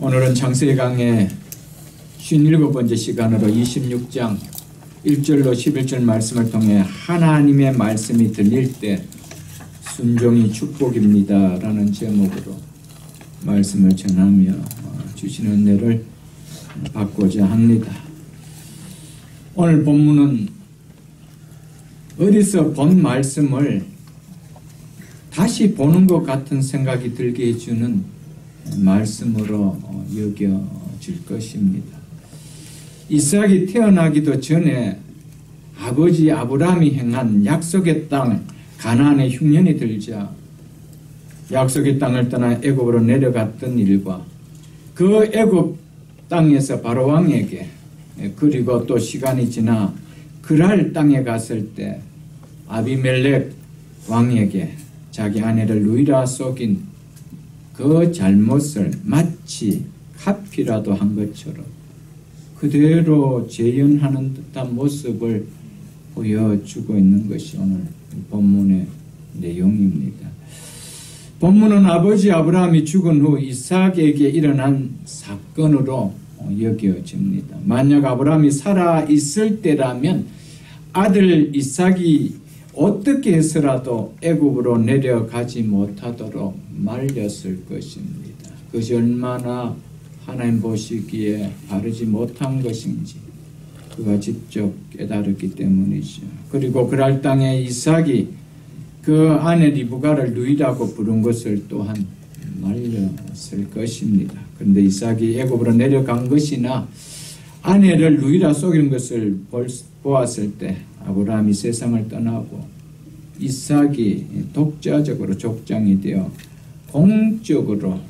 오늘은 창세기강의 57번째 시간으로 26장 1절로 11절 말씀을 통해 하나님의 말씀이 들릴 때 순종이 축복입니다 라는 제목으로 말씀을 전하며 주시는 은혜를 받고자 합니다. 오늘 본문은 어디서 본 말씀을 다시 보는 것 같은 생각이 들게 해주는 말씀으로 여겨질 것입니다. 이삭이 태어나기도 전에 아버지 아브라함이 행한 약속의 땅 가나안의 흉년이 들자 약속의 땅을 떠나 애굽으로 내려갔던 일과 그 애굽 땅에서 바로 왕에게 그리고 또 시간이 지나 그랄 땅에 갔을 때 아비멜렉 왕에게 자기 아내를 누이라 속인 그 잘못을 마치 카피라도 한 것처럼 그대로 재현하는 듯한 모습을 보여주고 있는 것이 오늘 본문의 내용입니다. 본문은 아버지 아브라함이 죽은 후 이삭에게 일어난 사건으로 여겨집니다. 만약 아브라함이 살아있을 때라면 아들 이삭이 어떻게 해서라도 애굽으로 내려가지 못하도록 말렸을 것입니다. 그것이 얼마나 하나님 보시기에 바르지 못한 것인지 그가 직접 깨달았기 때문이죠. 그리고 그랄 땅에 이삭이 그 아내 리브가를 누이라고 부른 것을 또한 말렸을 것입니다. 그런데 이삭이 애굽으로 내려간 것이나 아내를 누이라 속이는 것을 보았을 때 아브라함이 세상을 떠나고 이삭이 독자적으로 족장이 되어 공적으로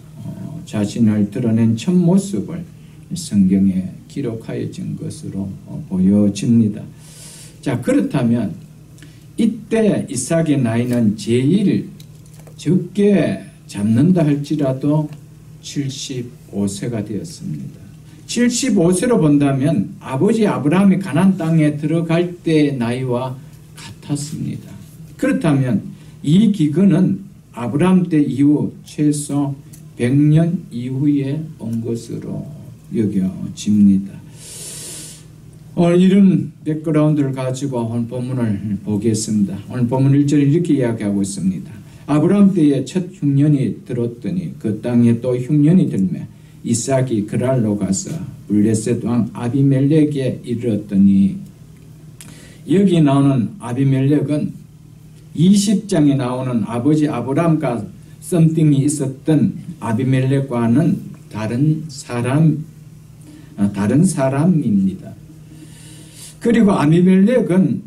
자신을 드러낸 첫 모습을 성경에 기록하여진 것으로 보여집니다. 자, 그렇다면 이때 이삭의 나이는 제일 적게 잡는다 할지라도 75세가 되었습니다. 75세로 본다면 아버지 아브라함이 가나안 땅에 들어갈 때 나이와 같았습니다. 그렇다면 이 기근은 아브라함 때 이후 최소 100년 이후에 온 것으로 여겨집니다. 오늘 이런 백그라운드를 가지고 오늘 본문을 보겠습니다. 오늘 본문 1절에 이렇게 이야기하고 있습니다. 아브라함 때에 첫 흉년이 들었더니 그 땅에 또 흉년이 들매 이삭이 그랄로 가서 블레셋 왕 아비멜렉에 이르렀더니 여기 나오는 아비멜렉은 20장에 나오는 아버지 아브라함과 썸띵이 있었던 아비멜렉과는 다른 사람입니다. 그리고 아비멜렉은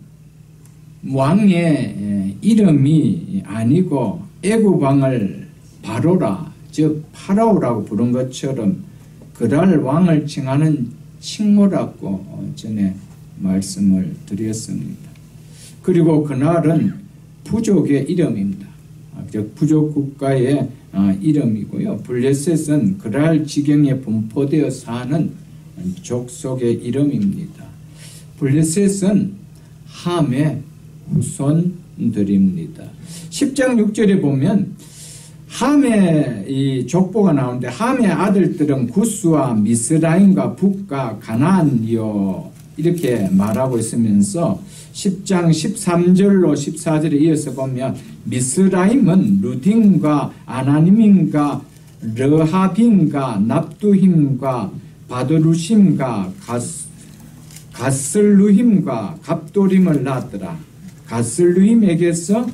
왕의 이름이 아니고 애굽 왕을 바로라 즉 파라오라고 부른 것처럼 그랄 왕을 칭하는 칭호라고 전에 말씀을 드렸습니다. 그리고 그날은 부족의 이름입니다. 즉 부족 국가의 이름이고요. 블레셋은 그랄 지경에 분포되어 사는 족속의 이름입니다. 블레셋은 함의 후손들입니다. 10장 6절에 보면 함의 이 족보가 나오는데 함의 아들들은 구스와 미스라임과 북과 가나안이요 이렇게 말하고 있으면서 10장 13절로 14절에 이어서 보면 미스라임은 루딘과 아나님인과 르하빈과 납두힘과 바드루심과 가슬루힘과 갑도림을 낳았더라. 가슬루힘에게서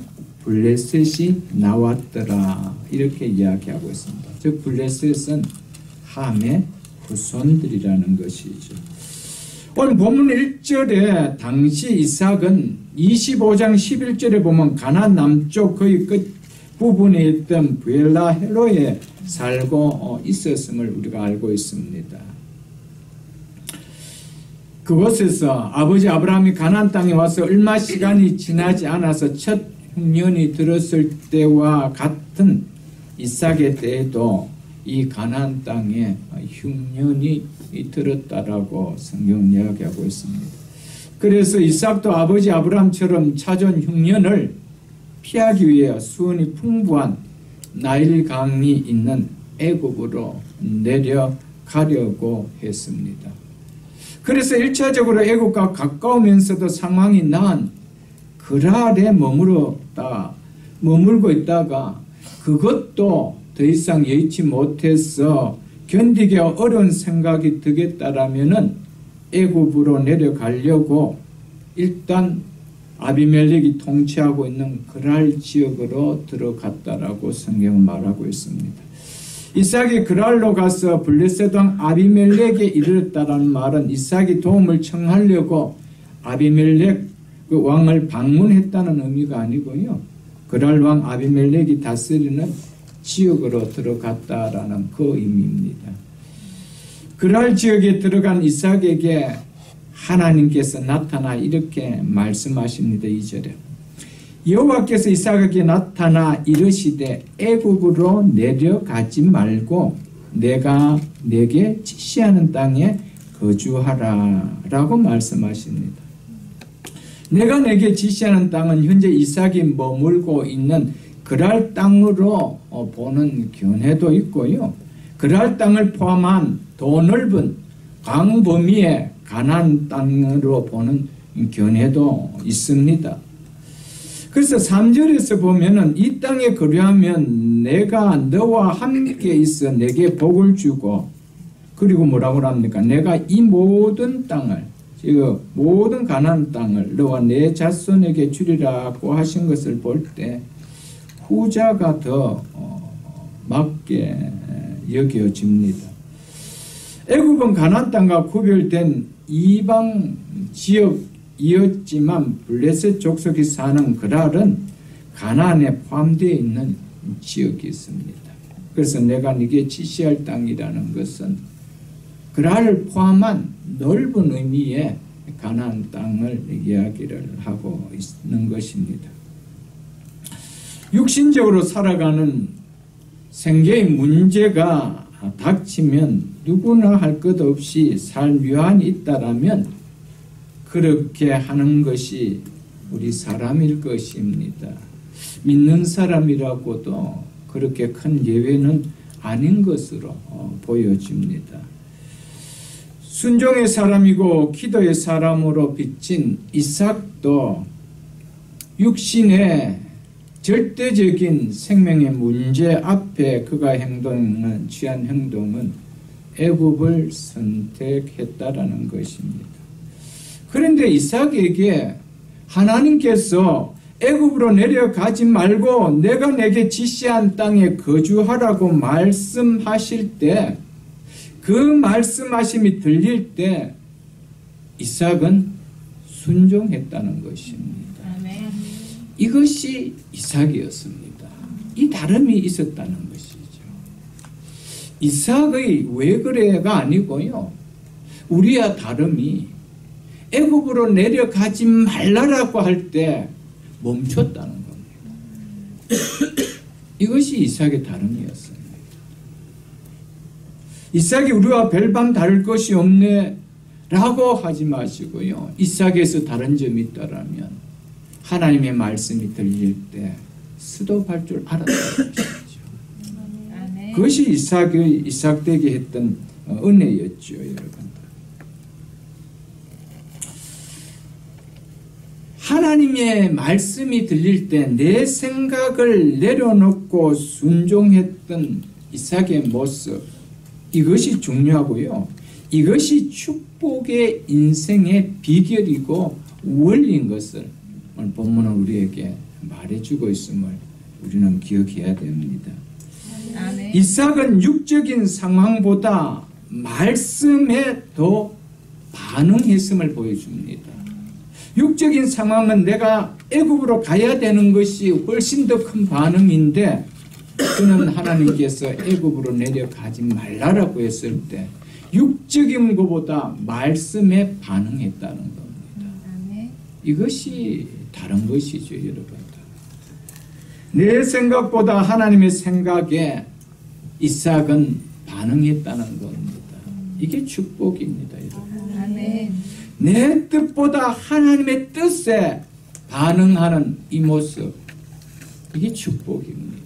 블레셋이 나왔더라. 이렇게 이야기하고 있습니다. 즉 블레셋은 함의 후손들이라는 것이죠. 오늘 본문 1절에 당시 이삭은 25장 11절에 보면 가나안 남쪽 거의 끝 부분에 있던 브엘라헬로에 살고 있었음을 우리가 알고 있습니다. 그곳에서 아버지 아브라함이 가나안 땅에 와서 얼마 시간이 지나지 않아서 첫 흉년이 들었을 때와 같은 이삭의 때에도 이 가나안 땅에 흉년이 들었다라고 성경 이야기하고 있습니다. 그래서 이삭도 아버지 아브라함처럼 찾아온 흉년을 피하기 위해 수온이 풍부한 나일강이 있는 애굽으로 내려가려고 했습니다. 그래서 1차적으로 애굽과 가까우면서도 상황이 나은 그랄에 머물고 있다가 그것도 더 이상 여의치 못해서 견디기 어려운 생각이 들겠다라면은 애굽으로 내려가려고 일단 아비멜렉이 통치하고 있는 그랄 지역으로 들어갔다라고 성경은 말하고 있습니다. 이삭이 그랄로 가서 블레셋 왕 아비멜렉에 이르렀다라는 말은 이삭이 도움을 청하려고 아비멜렉 그 왕을 방문했다는 의미가 아니고요. 그랄 왕 아비멜렉이 다스리는 지역으로 들어갔다라는 그 의미입니다. 그랄 지역에 들어간 이삭에게 하나님께서 나타나 이렇게 말씀하십니다. 2절에 여호와께서 이삭에게 나타나 이르시되 애굽으로 내려가지 말고 내가 내게 지시하는 땅에 거주하라 라고 말씀하십니다. 내가 내게 지시하는 땅은 현재 이삭이 머물고 있는 그랄 땅으로 보는 견해도 있고요. 그랄 땅을 포함한 더 넓은 광범위의 가나안 땅으로 보는 견해도 있습니다. 그래서 3절에서 보면은 이 땅에 거류하면 내가 너와 함께 있어 내게 복을 주고 그리고 뭐라고 합니까? 내가 이 모든 땅을 즉 모든 가나안 땅을 너와 내 자손에게 주리라고 하신 것을 볼 때 후자가 더 맞게 여겨집니다. 애굽은 가나안 땅과 구별된 이방 지역이었지만 블레셋 족속이 사는 그랄은 가나안에 포함되어 있는 지역이 있습니다. 그래서 내가 네게 지시할 땅이라는 것은 그랄을 포함한 넓은 의미의 가나안 땅을 이야기를 하고 있는 것입니다. 육신적으로 살아가는 생계의 문제가 닥치면 누구나 할 것 없이 살 묘한이 있다라면 그렇게 하는 것이 우리 사람일 것입니다. 믿는 사람이라고도 그렇게 큰 예외는 아닌 것으로 보여집니다. 순종의 사람이고 기도의 사람으로 비친 이삭도 육신의 절대적인 생명의 문제 앞에 그가 취한 행동은 애굽을 선택했다라는 것입니다. 그런데 이삭에게 하나님께서 애굽으로 내려가지 말고 내가 내게 지시한 땅에 거주하라고 말씀하실 때 그 말씀하심이 들릴 때 이삭은 순종했다는 것입니다. 이것이 이삭이었습니다. 이 다름이 있었다는 것이죠. 이삭의 왜 그래가 아니고요. 우리와 다름이 애굽으로 내려가지 말라라고 할 때 멈췄다는 겁니다. 이것이 이삭의 다름이었습니다. 이삭이 우리와 별반 다를 것이 없네 라고 하지 마시고요. 이삭에서 다른 점이 있다라면 하나님의 말씀이 들릴 때 스톱할 줄 알았다는 것이죠. 그것이 이삭되게 했던 은혜였죠. 여러분. 하나님의 말씀이 들릴 때 내 생각을 내려놓고 순종했던 이삭의 모습, 이것이 중요하고요. 이것이 축복의 인생의 비결이고 원리인 것을 오늘 본문은 우리에게 말해주고 있음을 우리는 기억해야 됩니다. 아멘. 이삭은 육적인 상황보다 말씀에 더 반응했음을 보여줍니다. 육적인 상황은 내가 애굽으로 가야 되는 것이 훨씬 더 큰 반응인데 그는 하나님께서 애굽으로 내려가지 말라라고 했을 때 육적인 것보다 말씀에 반응했다는 겁니다. 이것이 다른 것이죠, 여러분. 내 생각보다 하나님의 생각에 이삭은 반응했다는 겁니다. 이게 축복입니다, 여러분. 내 뜻보다 하나님의 뜻에 반응하는 이 모습, 이게 축복입니다.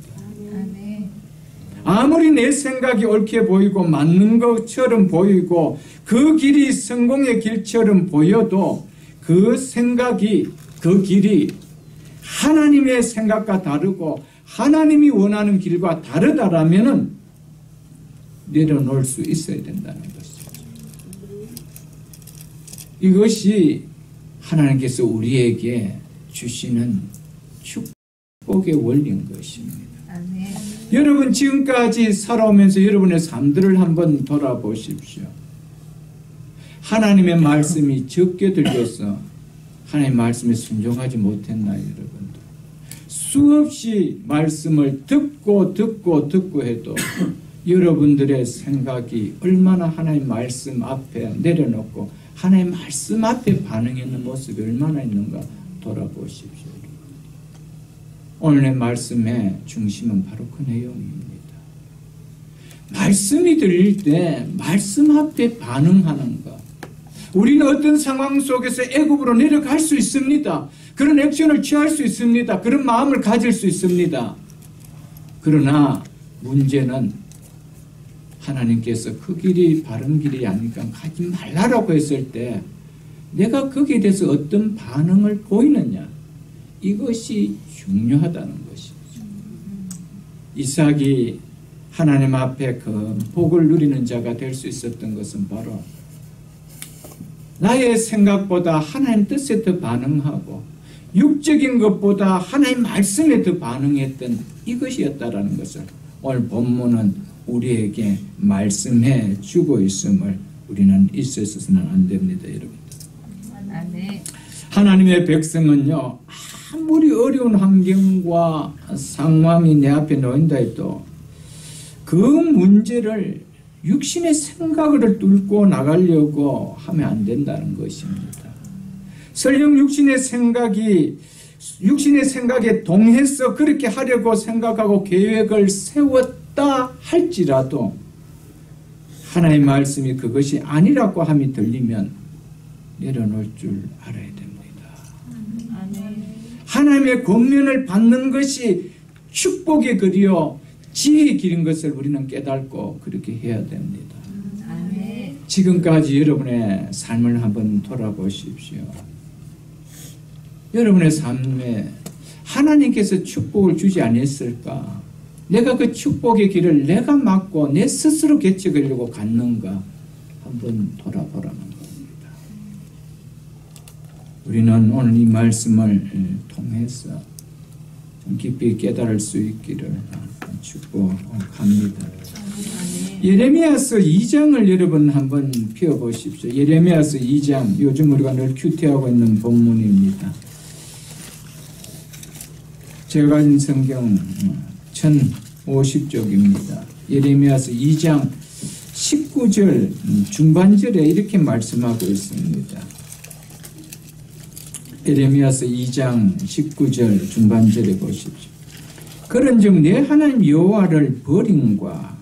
아무리 내 생각이 옳게 보이고 맞는 것처럼 보이고 그 길이 성공의 길처럼 보여도 그 생각이, 그 길이 하나님의 생각과 다르고 하나님이 원하는 길과 다르다라면은 내려놓을 수 있어야 된다는 것이죠. 이것이 하나님께서 우리에게 주시는 축복의 원리인 것입니다. 아멘. 여러분 지금까지 살아오면서 여러분의 삶들을 한번 돌아보십시오. 하나님의 말씀이 적게 들려서 하나님의 말씀에 순종하지 못했나요, 여러분들? 수없이 말씀을 듣고 해도 여러분들의 생각이 얼마나 하나님 말씀 앞에 내려놓고 하나님 말씀 앞에 반응하는 모습이 얼마나 있는가 돌아보십시오. 오늘의 말씀의 중심은 바로 그 내용입니다. 말씀이 들릴 때 말씀 앞에 반응하는가. 우리는 어떤 상황 속에서 애굽으로 내려갈 수 있습니다. 그런 액션을 취할 수 있습니다. 그런 마음을 가질 수 있습니다. 그러나 문제는 하나님께서 그 길이 바른 길이 아니니까 가지 말라라고 했을 때 내가 거기에 대해서 어떤 반응을 보이느냐, 이것이 중요하다는 것이죠. 이삭이 하나님 앞에 그 복을 누리는 자가 될 수 있었던 것은 바로 나의 생각보다 하나님 뜻에 더 반응하고 육적인 것보다 하나님 말씀에 더 반응했던 이것이었다라는 것을 오늘 본문은 우리에게 말씀해 주고 있음을 우리는 있어서는 안 됩니다, 여러분. 하나님의 백성은요, 아무리 어려운 환경과 상황이 내 앞에 놓인다 해도 그 문제를 육신의 생각을 뚫고 나가려고 하면 안 된다는 것입니다. 설령 육신의 생각에 동해서 그렇게 하려고 생각하고 계획을 세웠다 할지라도 하나님의 말씀이 그것이 아니라고 함이 들리면 내려놓을 줄 알아야 됩니다. 하나님의 권면을 받는 것이 축복의 길이요 지혜의 길인 것을 우리는 깨닫고 그렇게 해야 됩니다. 지금까지 여러분의 삶을 한번 돌아보십시오. 여러분의 삶에 하나님께서 축복을 주지 않았을까? 내가 그 축복의 길을 내가 막고 내 스스로 개척하려고 갔는가? 한번 돌아보라는 겁니다. 우리는 오늘 이 말씀을 통해서 좀 깊이 깨달을 수 있기를 축복합니다. 예레미야서 2장을 여러분 한번 펴보십시오. 예레미야서 2장, 요즘 우리가 늘 큐티하고 있는 본문입니다. 제가 가진 성경 1050쪽입니다. 예레미야서 2장 19절 중반절에 이렇게 말씀하고 있습니다. 예레미야서 2장 19절 중반절에 보십시오. 그런즉 내 하나님 여호와를 버림과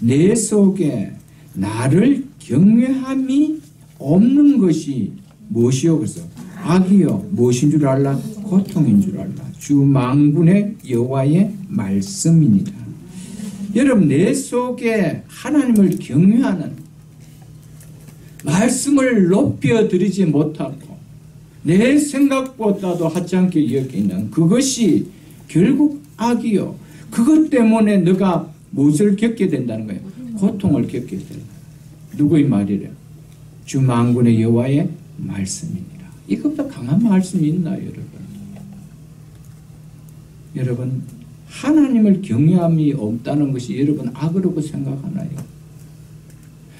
내 속에 나를 경외함이 없는 것이 무엇이요? 그래서 악이요 무엇인 줄 알라? 고통인 줄 알라. 주 만군의 여호와의 말씀이니라. 여러분, 내 속에 하나님을 경외하는 말씀을 높여드리지 못하고 내 생각보다도 하찮게 여기는 그것이 결국 악이요. 그것 때문에 너가 무엇을 겪게 된다는 거예요? 고통을 겪게 된다. 누구의 말이래? 주 만군의 여호와의 말씀이니라. 이것보다 강한 말씀이 있나요, 여러분? 여러분, 하나님을 경외함이 없다는 것이 여러분 악으로 생각하나요?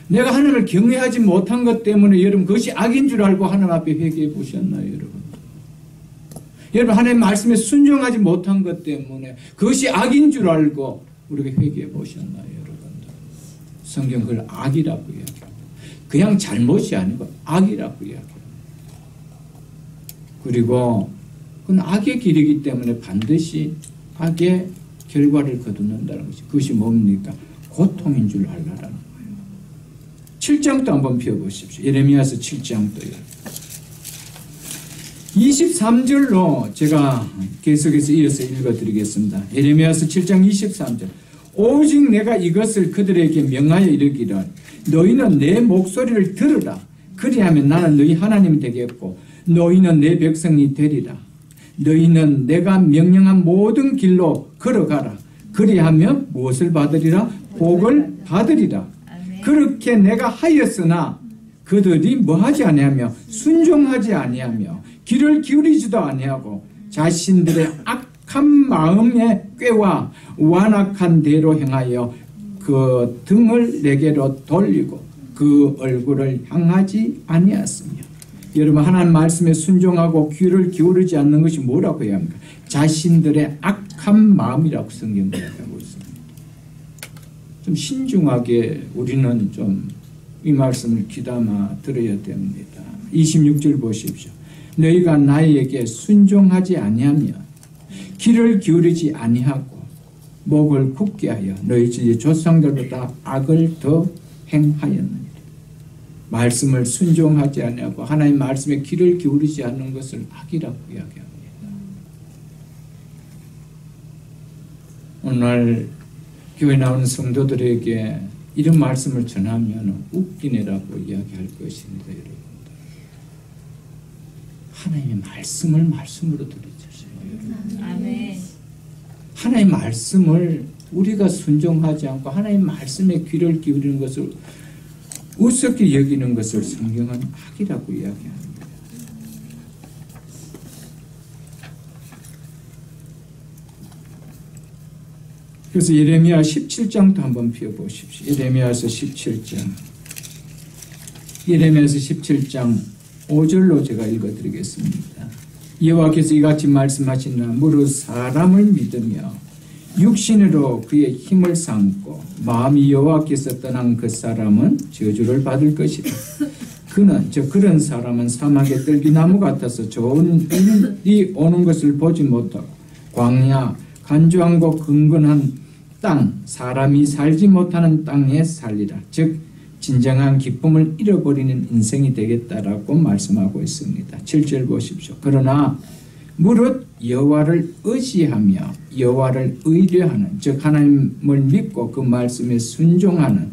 내가 하나님을 경외하지 못한 것 때문에 여러분 그것이 악인 줄 알고 하나님 앞에 회개해 보셨나요, 여러분? 여러분, 하나님의 말씀에 순종하지 못한 것 때문에 그것이 악인 줄 알고 우리가 회개해 보셨나요, 여러분들? 성경 그걸 악이라고 이야기합니다. 그냥 잘못이 아니고 악이라고 이야기합니다. 그리고 그건 악의 길이기 때문에 반드시 악의 결과를 거두는다는 것이, 그것이 뭡니까? 고통인 줄 알라라는 거예요. 7장도 한번 펴보십시오. 예레미야서 7장도요. 23절로 제가 계속해서 이어서 읽어드리겠습니다. 예레미야서 7장 23절. 오직 내가 이것을 그들에게 명하여 이르기를 너희는 내 목소리를 들으라. 그리하면 나는 너희 하나님이 되겠고 너희는 내 백성이 되리라. 너희는 내가 명령한 모든 길로 걸어가라. 그리하면 무엇을 받으리라? 복을 받으리라. 그렇게 내가 하였으나 그들이 뭐하지 아니하며 순종하지 아니하며 귀를 기울이지도 아니하고 자신들의 악한 마음에 꾀와 완악한 대로 행하여 그 등을 내게로 돌리고 그 얼굴을 향하지 아니하였으며. 여러분, 하나님 말씀에 순종하고 귀를 기울이지 않는 것이 뭐라고 해야 합니까? 자신들의 악한 마음이라고 성경은 이야기하고 있습니다. 좀 신중하게 우리는 좀 이 말씀을 귀담아 들어야 됩니다. 26절 보십시오. 너희가 나에게 순종하지 아니하며 귀를 기울이지 아니하고 목을 굳게 하여 너희 조상들보다 악을 더 행하였느니라. 말씀을 순종하지 아니하고 하나님 말씀에 귀를 기울이지 않는 것을 악이라고 이야기합니다. 오늘 교회 나오는 성도들에게 이런 말씀을 전하면 웃기네라고 이야기할 것입니다. 여러분들, 하나님의 말씀을 말씀으로 들어주세요. 아멘. 하나님의 말씀을 우리가 순종하지 않고 하나님의 말씀에 귀를 기울이는 것을 우습게 여기는 것을 성경은 악이라고 이야기합니다. 그래서 예레미야 17장도 한번 펴보십시오. 예레미야서 17장. 예레미야서 17장 5절로 제가 읽어드리겠습니다. 여호와께서 이같이 말씀하시나 무릇 사람을 믿으며 육신으로 그의 힘을 삼고 마음이 여호와께서 떠난 그 사람은 저주를 받을 것이다. 그런 사람은 사막의 떨기나무 같아서 좋은 일이 오는 것을 보지 못하고 광야 간주하고 근근한 땅, 사람이 살지 못하는 땅에 살리라. 즉 진정한 기쁨을 잃어버리는 인생이 되겠다라고 말씀하고 있습니다. 7절 보십시오. 그러나 무릇 여호와를 의지하며 여호와를 의뢰하는, 즉 하나님을 믿고 그 말씀에 순종하는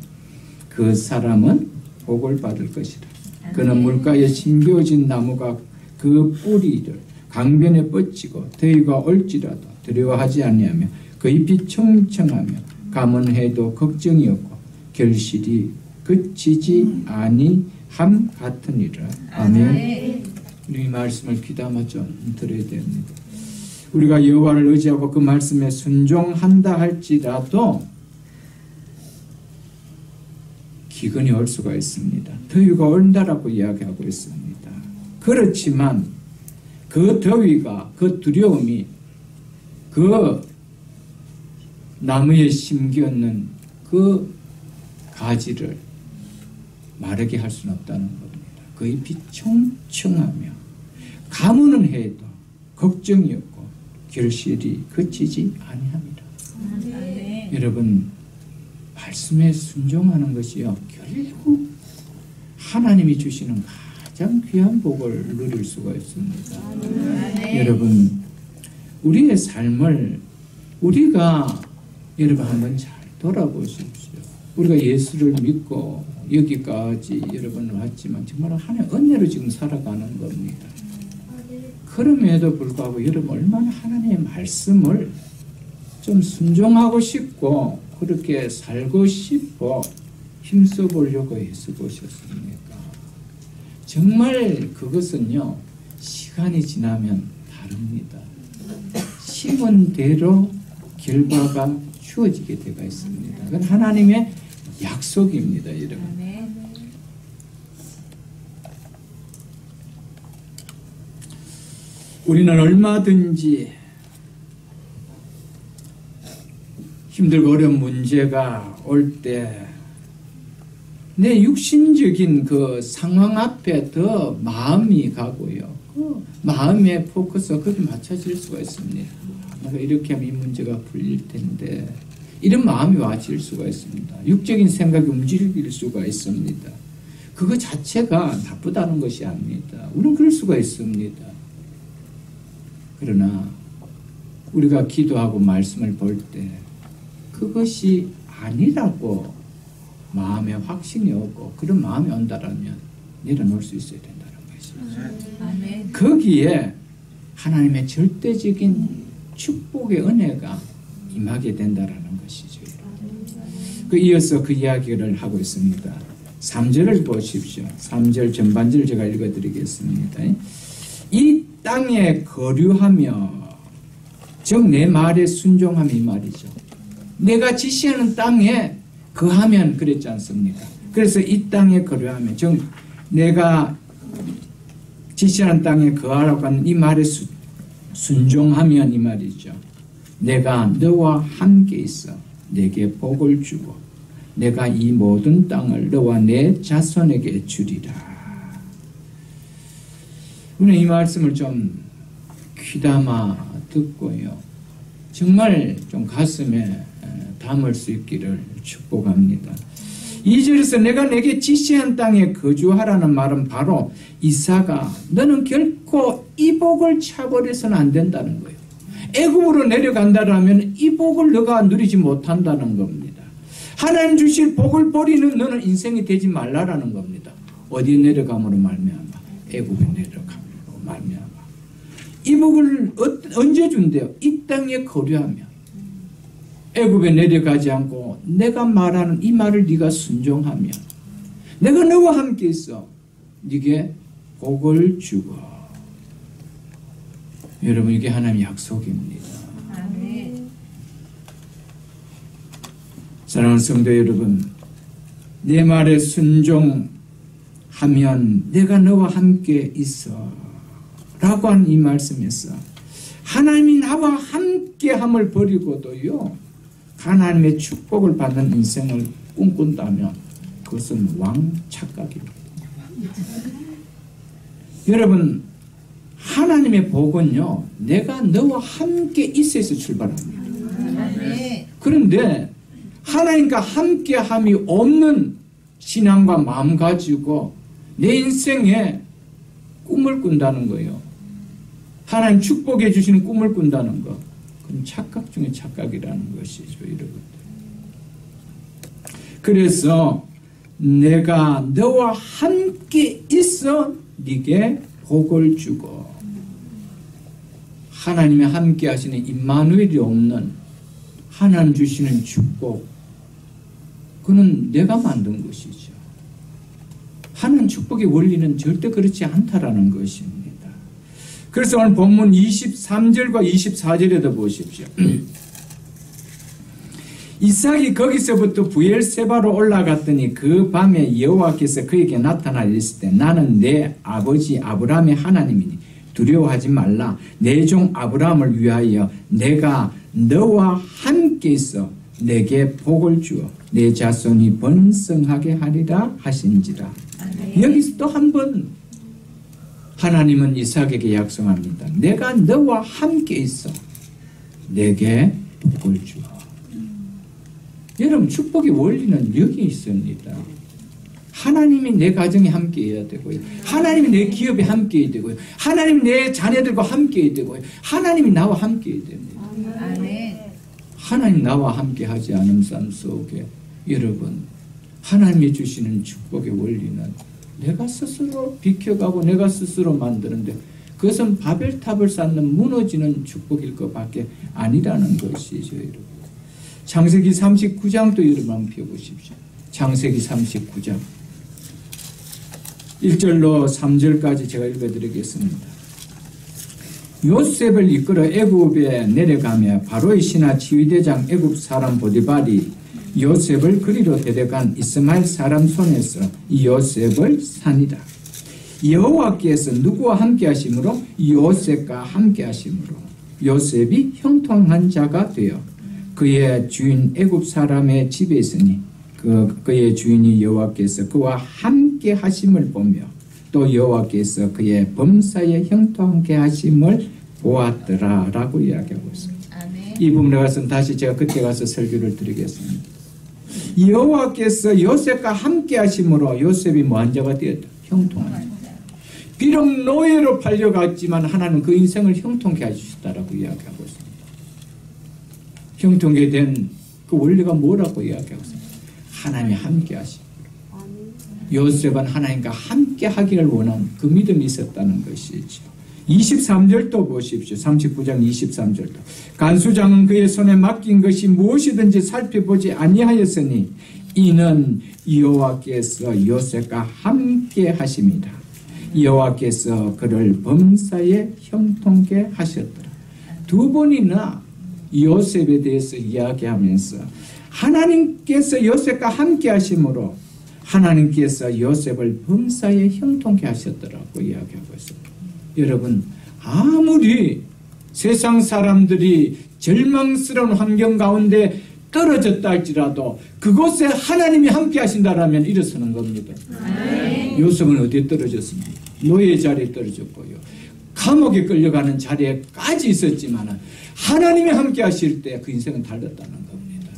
그 사람은 복을 받을 것이라. 그는 물가에 심겨진 나무가 그 뿌리를 강변에 뻗치고 더위가 올지라도 두려워하지 아니하며 그 잎이 청청하며 가문해도 걱정이 없고 결실이 그치지 아니함 같으니라. 아멘. 이 말씀을 귀담아 좀 들어야 됩니다. 우리가 여호와를 의지하고 그 말씀에 순종한다 할지라도 기근이 올 수가 있습니다. 더위가 온다라고 이야기하고 있습니다. 그렇지만 그 더위가, 그 두려움이 그 나무에 심기었는 그 가지를 마르게 할 수는 없다는 겁니다. 그 잎이 청청하며 가무는 해도 걱정이 없고 결실이 그치지 아니합니다. 네. 여러분, 말씀에 순종하는 것이요, 결국 하나님이 주시는 가장 귀한 복을 누릴 수가 있습니다. 네. 여러분, 우리의 삶을 우리가 여러분 한번 잘 돌아보십시오. 우리가 예수를 믿고 여기까지 여러분 왔지만 정말 하나님의 은혜로 지금 살아가는 겁니다. 그럼에도 불구하고 여러분 얼마나 하나님의 말씀을 좀 순종하고 싶고 그렇게 살고 싶어 힘써 보려고 애써 보셨습니까? 정말 그것은요, 시간이 지나면 다릅니다. 심은 대로 결과가 주어지게 되어 있습니다. 그건 하나님의 약속입니다, 여러분. 우리는 얼마든지 힘들고 어려운 문제가 올 때 내 육신적인 그 상황 앞에 더 마음이 가고요. 그 마음의 포커스가 거기 맞춰질 수가 있습니다. 이렇게 하면 이 문제가 풀릴 텐데, 이런 마음이 와질 수가 있습니다. 육적인 생각이 움직일 수가 있습니다. 그거 자체가 나쁘다는 것이 아닙니다. 우리는 그럴 수가 있습니다. 그러나 우리가 기도하고 말씀을 볼 때 그것이 아니라고 마음에 확신이 오고 그런 마음이 온다라면 내려놓을 수 있어야 된다는 것이죠. 거기에 하나님의 절대적인 축복의 은혜가 임하게 된다라는 것이죠. 이어서 그 이야기를 하고 있습니다. 3절을 보십시오. 3절 전반절을 제가 읽어드리겠습니다. 이 땅에 거류하며, 즉 내 말에 순종하며, 이 말이죠. 내가 지시하는 땅에 거하면 그랬지 않습니까? 그래서 이 땅에 거류하며, 즉 내가 지시하는 땅에 거하라고 하는 이 말에 순종하면, 이 말이죠. 내가 너와 함께 있어 내게 복을 주고 내가 이 모든 땅을 너와 내 자손에게 주리라. 우리는 이 말씀을 좀 귀담아 듣고요, 정말 좀 가슴에 담을 수 있기를 축복합니다. 2절에서 내가 내게 지시한 땅에 거주하라는 말은 바로 이사가 너는 결코 이 복을 차버려서는 안 된다는 거예요. 애굽으로 내려간다라면 이 복을 너가 누리지 못한다는 겁니다. 하나님 주실 복을 버리는 너는 인생이 되지 말라라는 겁니다. 어디에 내려감으로 말미암아? 애굽에 내려감으로 말미암아. 이 복을 언제 준대요? 이 땅에 거류하며 애굽에 내려가지 않고 내가 말하는 이 말을 네가 순종하며 내가 너와 함께 있어 네게 복을 주고. 여러분, 이게 하나님의 약속입니다. 아멘. 사랑하는 성도 여러분, 내 말에 순종하면 내가 너와 함께 있어 라고 하는 이 말씀에서 하나님이 나와 함께함을 버리고도요 하나님의 축복을 받는 인생을 꿈꾼다면 그것은 왕 착각입니다. 여러분, 하나님의 복은요 내가 너와 함께 있어서 출발합니다. 그런데 하나님과 함께함이 없는 신앙과 마음 가지고 내 인생에 꿈을 꾼다는 거예요. 하나님 축복해 주시는 꿈을 꾼다는 거, 그럼 착각 중에 착각이라는 것이죠, 여러분. 그래서 내가 너와 함께 있어 네게 복을 주고, 하나님이 함께 하시는 임마누엘이 없는 하나님 주시는 축복, 그는 내가 만든 것이죠. 하나님 축복의 원리는 절대 그렇지 않다라는 것입니다. 그래서 오늘 본문 23절과 24절에도 보십시오. 이삭이 거기서부터 부엘세바로 올라갔더니 그 밤에 여호와께서 그에게 나타나 이르시되 때 나는 내 아버지 아브라함의 하나님이니 두려워하지 말라. 내 종 아브라함을 위하여 내가 너와 함께 있어 내게 복을 주어 내 자손이 번성하게 하리라 하신지라. 여기서 또 한 번 하나님은 이삭에게 약속합니다. 내가 너와 함께 있어 내게 복을 주어. 여러분, 축복의 원리는 여기 있습니다. 하나님이 내 가정에 함께 해야 되고요, 하나님이 내 기업에 함께 해야 되고요, 하나님이 내 자녀들과 함께 해야 되고요, 하나님이 나와 함께 해야 됩니다. 하나님 나와 함께 하지 않은 삶 속에 여러분, 하나님이 주시는 축복의 원리는 내가 스스로 비켜가고 내가 스스로 만드는데 그것은 바벨탑을 쌓는 무너지는 축복일 것밖에 아니라는 것이죠, 여러분. 창세기 39장도 여러분 한번 펴보십시오. 창세기 39장 1절로 3절까지 제가 읽어드리겠습니다. 요셉을 이끌어 애굽에 내려가며 바로의 신하 지휘대장 애굽 사람 보디발이 요셉을 그리로 데려간 이스마엘 사람 손에서 이 요셉을 산이다. 여호와께서 누구와 함께 하심으로? 요셉과 함께 하심으로 요셉이 형통한 자가 되어 그의 주인 애굽 사람의 집에 있으니 그의 주인이 여호와께서 그와 함께 하심을 보며 또 여호와께서 그의 범사에 형통하게 하심을 보았더라 라고 이야기하고 있습니다. 아멘. 이 부분에 가서 다시 제가 그때 가서 설교를 드리겠습니다. 여호와께서 요셉과 함께 하심으로 요셉이 뭐한 자가 되었다? 형통한 자. 비록 노예로 팔려갔지만 하나님 그 인생을 형통케 해주셨다라고 이야기하고 있습니다. 형통케 된 그 원리가 뭐라고 이야기하고 있습니까? 하나님이 함께 하십니다. 요셉은 하나님과 함께 하기를 원한 그 믿음이 있었다는 것이죠. 23절도 보십시오. 39장 23절도. 간수장은 그의 손에 맡긴 것이 무엇이든지 살펴보지 아니하였으니 이는 여호와께서 요셉과 함께 하심이라. 여호와께서 그를 범사에 형통케 하셨더라. 두 번이나 요셉에 대해서 이야기하면서 하나님께서 요셉과 함께 하심으로 하나님께서 요셉을 범사에 형통케 하셨더라고 이야기하고 있습니다. 여러분, 아무리 세상 사람들이 절망스러운 환경 가운데 떨어졌다 할지라도 그곳에 하나님이 함께 하신다라면 일어서는 겁니다. 요셉은 어디에 떨어졌습니까? 노예 자리에 떨어졌고요. 감옥에 끌려가는 자리에까지 있었지만 하나님이 함께 하실 때 그 인생은 달랐다는 겁니다.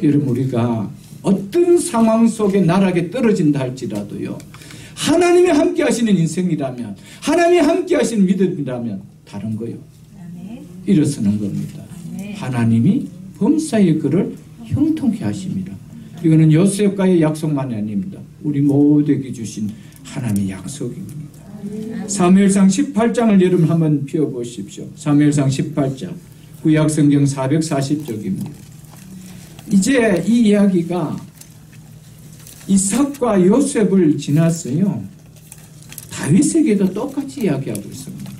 여러분, 우리가 어떤 상황 속에 나락에 떨어진다 할지라도요, 하나님이 함께 하시는 인생이라면, 하나님이 함께 하시는 믿음이라면 다른 거요. 일어서는 겁니다. 하나님이 범사에 그를 형통케 하십니다. 이거는 요셉과의 약속만이 아닙니다. 우리 모두에게 주신 하나님의 약속입니다. 사무엘상 18장을 여러분 한번 펴보십시오. 사무엘상 18장 구약성경 440쪽입니다. 이제 이 이야기가 이삭과 요셉을 지났어요. 다윗에게도 똑같이 이야기하고 있습니다.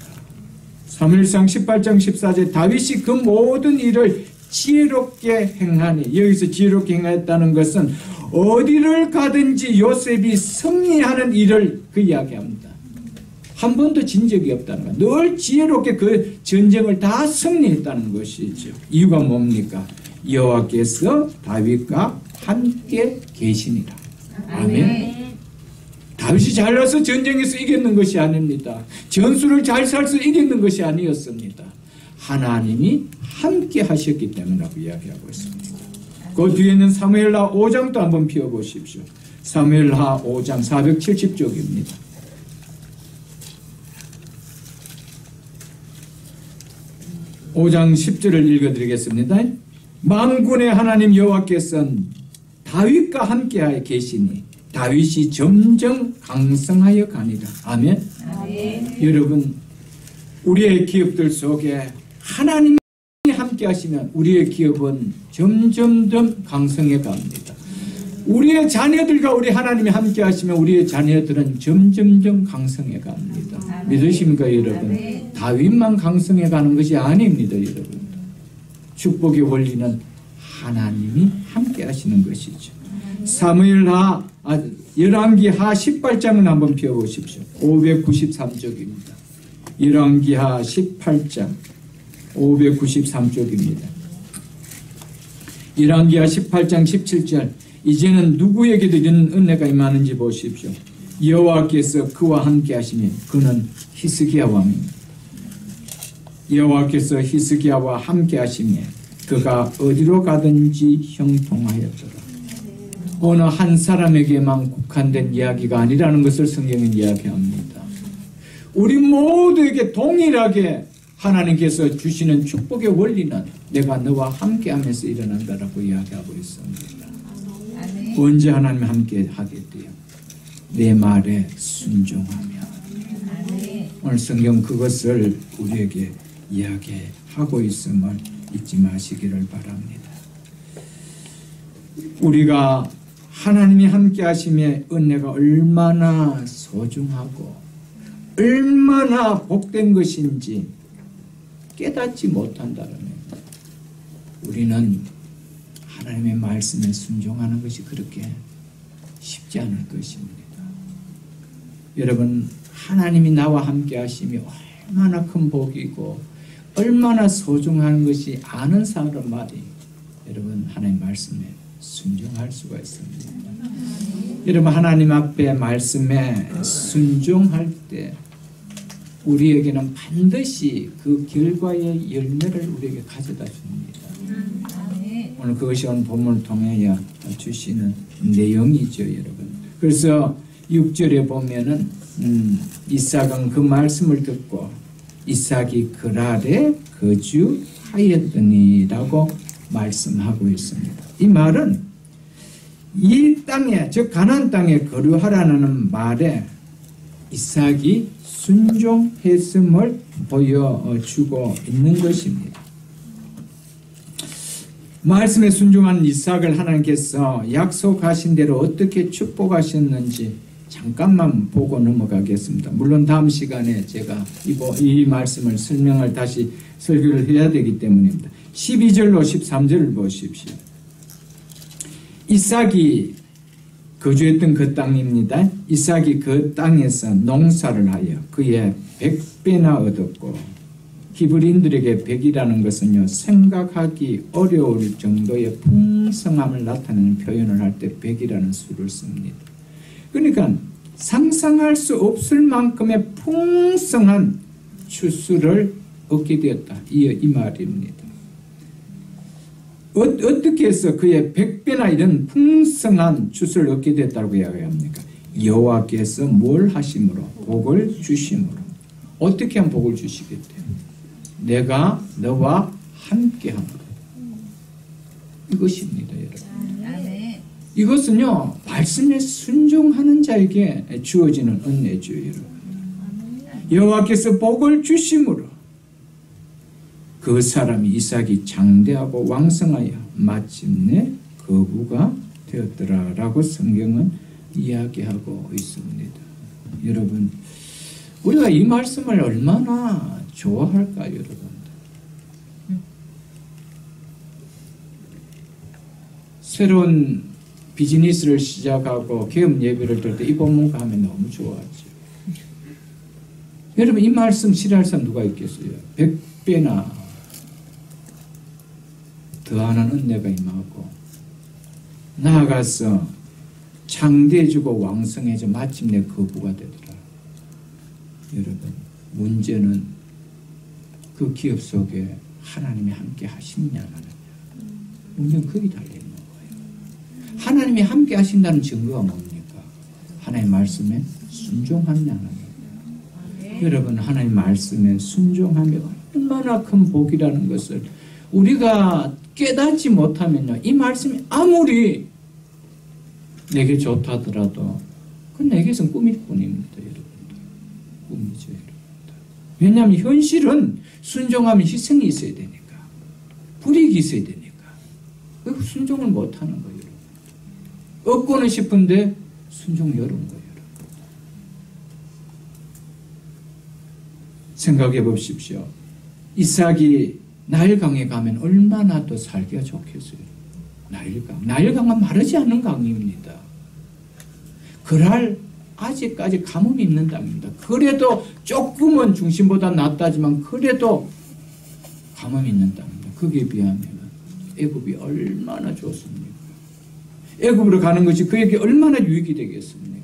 사무엘상 18장 14절 다윗이 그 모든 일을 지혜롭게 행하니, 여기서 지혜롭게 행하였다는 것은 어디를 가든지 요셉이 승리하는 일을 그 이야기합니다. 한 번도 진 적이 없다는 거예요. 늘 지혜롭게 그 전쟁을 다 승리했다는 것이죠. 이유가 뭡니까? 여호와께서 다윗과 함께 계시니라. 아멘. 다윗이 잘나서 전쟁에서 이겼는 것이 아닙니다. 전술을 잘 살서 이겼는 것이 아니었습니다. 하나님이 함께 하셨기 때문이라고 이야기하고 있습니다. 그 뒤에 있는 사무엘하 5장도 한번 펴보십시오. 사무엘하 5장 470쪽입니다. 5장 10절을 읽어드리겠습니다. 만군의 하나님 여호와께서는 다윗과 함께하여 계시니 다윗이 점점 강성하여 가니라. 아멘. 아멘. 여러분, 우리의 기업들 속에 하나님이 함께 하시면 우리의 기업은 점점점 강성해 갑니다. 우리의 자녀들과 우리 하나님이 함께 하시면 우리의 자녀들은 점점점 강성해 갑니다. 아멘. 믿으십니까 여러분? 아멘. 다윗만 강성해 가는 것이 아닙니다 여러분. 축복의 원리는 하나님이 함께 하시는 것이죠. 열왕기하 18장을 한번 펴보십시오. 593쪽입니다. 열왕기하 18장 593쪽입니다. 열왕기하 18장 17절 이제는 누구에게도 이런 은혜가 임하는지 보십시오. 여호와께서 그와 함께 하시면 그는 히스기야 왕입니다. 여호와께서 히스기야와 함께 하시며 그가 어디로 가든지 형통하였더라. 어느 한 사람에게만 국한된 이야기가 아니라는 것을 성경은 이야기합니다. 우리 모두에게 동일하게 하나님께서 주시는 축복의 원리는 내가 너와 함께하면서 일어난다라고 이야기하고 있습니다. 언제 하나님 함께 하겠대요? 내 말에 순종하며. 오늘 성경 그것을 우리에게 이야기하고 있음을 잊지 마시기를 바랍니다. 우리가 하나님이 함께 하심의 은혜가 얼마나 소중하고 얼마나 복된 것인지 깨닫지 못한다면 우리는 하나님의 말씀에 순종하는 것이 그렇게 쉽지 않을 것입니다. 여러분, 하나님이 나와 함께 하심이 얼마나 큰 복이고 얼마나 소중한 것이 아는 사람만이 여러분 하나님 말씀에 순종할 수가 있습니다. 여러분, 하나님 앞에 말씀에 순종할 때 우리에게는 반드시 그 결과의 열매를 우리에게 가져다 줍니다. 오늘 그것이 오늘 본문을 통하여 주시는 내용이죠, 여러분. 그래서 6절에 보면은 이삭은 그 말씀을 듣고 이삭이 그랄에 거주하였더니라고 말씀하고 있습니다. 이 말은 이 땅에, 즉 가나안 땅에 거류하라는 말에 이삭이 순종했음을 보여주고 있는 것입니다. 말씀에 순종한 이삭을 하나님께서 약속하신 대로 어떻게 축복하셨는지 잠깐만 보고 넘어가겠습니다. 물론 다음 시간에 제가 이 말씀을 설명을 다시 설교를 해야 되기 때문입니다. 12절로 13절을 보십시오. 이삭이 거주했던 그 땅입니다. 이삭이 그 땅에서 농사를 하여 그의 100배나 얻었고, 히브리인들에게 100이라는 것은요, 생각하기 어려울 정도의 풍성함을 나타내는 표현을 할 때 100이라는 수를 씁니다. 그러니까 상상할 수 없을 만큼의 풍성한 추수를 얻게 되었다. 이 말입니다. 어떻게 해서 그의 100배나 이런 풍성한 추수를 얻게 됐다고 이야기합니까? 여호와께서 뭘 하심으로? 복을 주심으로. 어떻게 하면 복을 주시겠대요? 내가 너와 함께함으로. 이것입니다, 여러분. 이것은요, 말씀에 순종하는 자에게 주어지는 은혜죠, 여러분. 여호와께서 복을 주심으로 그 사람이 이삭이 장대하고 왕성하여 마침내 거부가 되었더라라고 성경은 이야기하고 있습니다. 여러분, 우리가 이 말씀을 얼마나 좋아할까요, 여러분? 새로운 비즈니스를 시작하고 개업 예배를 들 때 이 본문과 하면 너무 좋아하죠. 여러분, 이 말씀 싫어할 사람 누가 있겠어요? 100배나 더하는 은혜가 임하고 나아가서 창대해지고 왕성해져 마침내 거부가 되더라. 여러분, 문제는 그 기업 속에 하나님이 함께 하시느냐 안 하느냐. 문제는 거기 달려있는 거예요. 하나님이 함께 하신다는 증거가 뭡니까? 하나님의 말씀에 순종하느냐 안 하느냐. 여러분, 하나님의 말씀에 순종하며 얼마나 큰 복이라는 것을 우리가 깨닫지 못하면요, 이 말씀이 아무리 내게 좋다더라도 그건 내게선 꿈일 뿐입니다, 여러분들. 꿈이죠, 여러분들. 왜냐하면 현실은 순종하면 희생이 있어야 되니까, 불이익이 있어야 되니까. 그 순종을 못하는 거예요, 여러분. 얻고는 싶은데 순종을 여는 거예요, 여러분. 생각해 보십시오. 이삭이 나일강에 가면 얼마나 더 살기가 좋겠어요. 나일강은 마르지 않는 강입니다. 그랄 아직까지 가뭄이 있는 땅입니다. 그래도 조금은 중심보다 낫다지만 그래도 가뭄이 있는 땅입니다. 거기에 비하면 애굽이 얼마나 좋습니까? 애굽으로 가는 것이 그에게 얼마나 유익이 되겠습니까?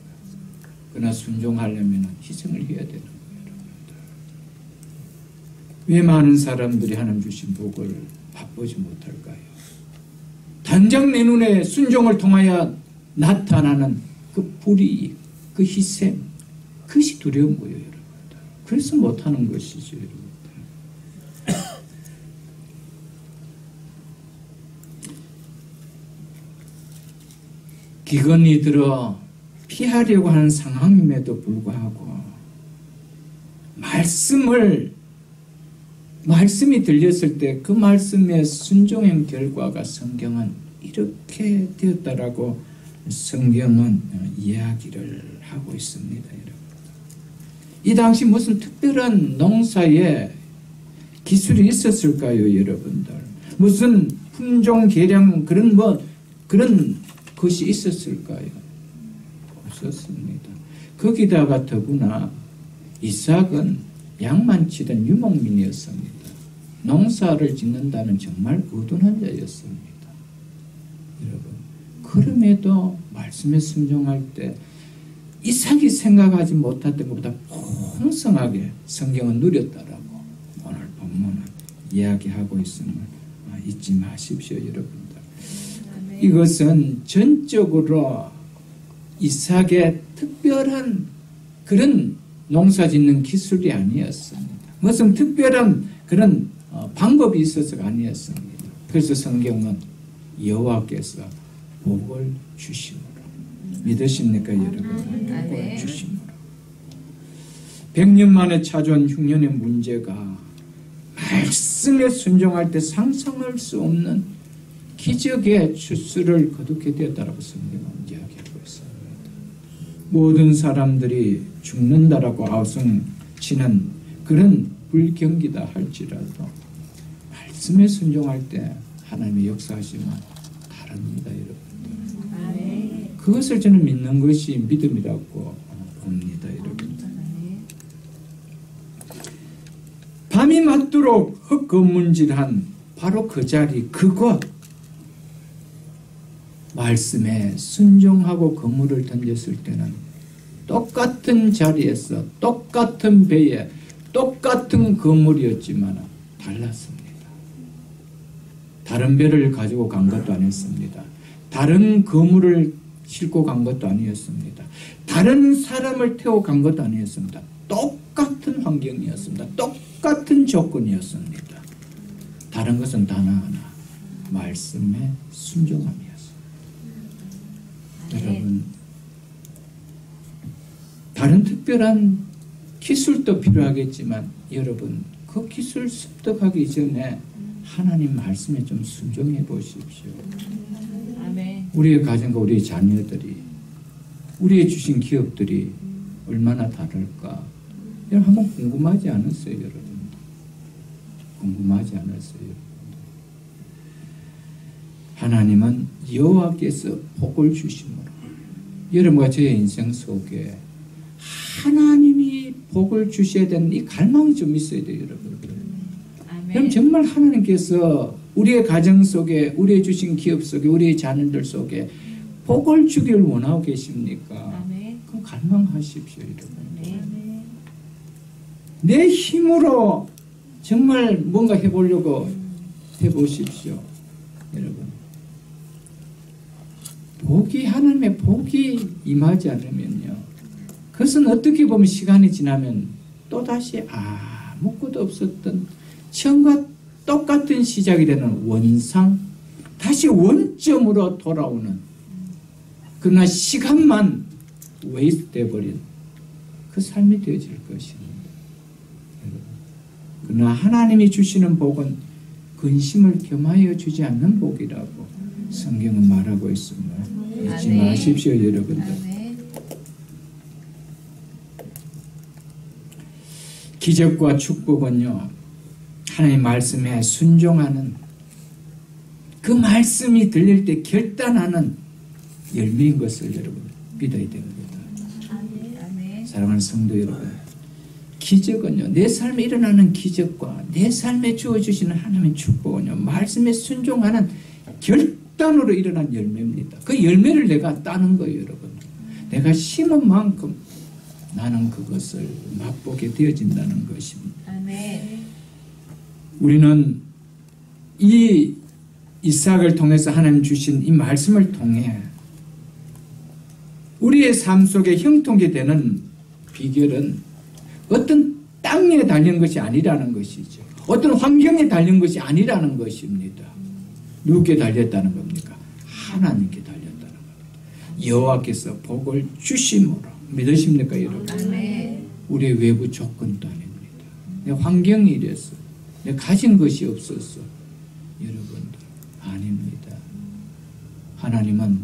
그러나 순종하려면 희생을 해야 되는 거예요. 왜 많은 사람들이 하나님 주신 복을 맛보지 못할까요? 당장 내 눈에 순종을 통하여 나타나는 그 불이익, 그 희생, 그것이 두려운 거예요, 여러분들. 그래서 못하는 것이죠, 여러분들. 기근이 들어 피하려고 하는 상황임에도 불구하고 말씀이 들렸을 때 그 말씀의 순종의 결과가 성경은 이렇게 되었다라고 성경은 이야기를 하고 있습니다, 여러분. 이 당시 무슨 특별한 농사에 기술이 있었을까요, 여러분들? 무슨 품종 개량 그런 것이 있었을까요? 없었습니다. 거기다가 더구나 이삭은 양만 치던 유목민이었습니다. 농사를 짓는다는 정말 의둔한 자였습니다. 여러분, 그럼에도 말씀에 순종할 때 이삭이 생각하지 못했던 것보다 풍성하게 성경은 누렸다라고 오늘 본문은 이야기하고 있음을 잊지 마십시오, 여러분들. 이것은 전적으로 이삭의 특별한 그런 농사 짓는 기술이 아니었습니다. 무슨 특별한 그런 방법이 있어서가 아니었습니다. 그래서 성경은 여호와께서 복을 주심으로. 믿으십니까 여러분? 복을 주심으로. 100년 만에 찾아온 흉년의 문제가 말씀에 순종할 때 상상할 수 없는 기적의 출수를 거두게 되었다라고 성경은 이야기하고 있습니다. 모든 사람들이 죽는다라고 아우성치는 그런 불경기다 할지라도 말씀에 순종할 때 하나님의 역사하심은 다릅니다, 여러분들. 그것을 저는 믿는 것이 믿음이라고 봅니다, 여러분들. 밤이 맞도록 흙거문질한 바로 그 자리, 그곳 말씀에 순종하고 그물을 던졌을 때는 똑같은 자리에서 똑같은 배에 똑같은 그물이었지만 달랐습니다. 다른 배를 가지고 간 것도 아니었습니다. 다른 그물을 싣고 간 것도 아니었습니다. 다른 사람을 태워 간 것도 아니었습니다. 똑같은 환경이었습니다. 똑같은 조건이었습니다. 다른 것은 단 하나, 말씀에 순종함이었습니다. 여러분, 다른 특별한 기술도 필요하겠지만 여러분, 그 기술 습득하기 전에 하나님 말씀에 좀 순종해 보십시오. 아멘. 우리의 가정과 우리의 자녀들이, 우리의 주신 기업들이 얼마나 다를까? 여러분 한번 궁금하지 않았어요, 여러분? 궁금하지 않았어요? 하나님은 여호와께서 복을 주심으로 여러분과 저의 인생 속에 하나님이 복을 주셔야 되는 이 갈망이 좀 있어야 돼요, 여러분. 그럼 정말 하나님께서 우리의 가정 속에, 우리의 주신 기업 속에, 우리의 자녀들 속에 복을 주길 원하고 계십니까? 그럼 갈망하십시오, 여러분. 내 힘으로 정말 뭔가 해보려고 해보십시오, 여러분. 복이, 하나님의 복이 임하지 않으면요, 그것은 어떻게 보면 시간이 지나면 또다시 아무것도 없었던 처음과 똑같은 시작이 되는 원상, 다시 원점으로 돌아오는, 그러나 시간만 웨이스트 돼버린 그 삶이 되어질 것입니다. 그러나 하나님이 주시는 복은 근심을 겸하여 주지 않는 복이라고 성경은 말하고 있습니다. 잊지 마십시오, 여러분들. 기적과 축복은요, 하나님 말씀에 순종하는, 그 말씀이 들릴 때 결단하는 열매인 것을 여러분 믿어야 됩니다. 사랑하는 성도 여러분, 기적은요, 내 삶에 일어나는 기적과 내 삶에 주어주시는 하나님의 축복은요, 말씀에 순종하는 결단으로 일어난 열매입니다. 그 열매를 내가 따는 거예요, 여러분. 내가 심은 만큼 나는 그것을 맛보게 되어진다는 것입니다. 우리는 이 이삭을 통해서 하나님 주신 이 말씀을 통해 우리의 삶 속에 형통하게 되는 비결은 어떤 땅에 달린 것이 아니라는 것이죠. 어떤 환경에 달린 것이 아니라는 것입니다. 누구께 달렸다는 겁니까? 하나님께 달렸다는 겁니다. 여호와께서 복을 주심으로. 믿으십니까, 여러분? 우리의 외부 조건도 아닙니다. 내 환경이 이랬어. 내 가진 것이 없었어. 여러분들, 아닙니다. 하나님은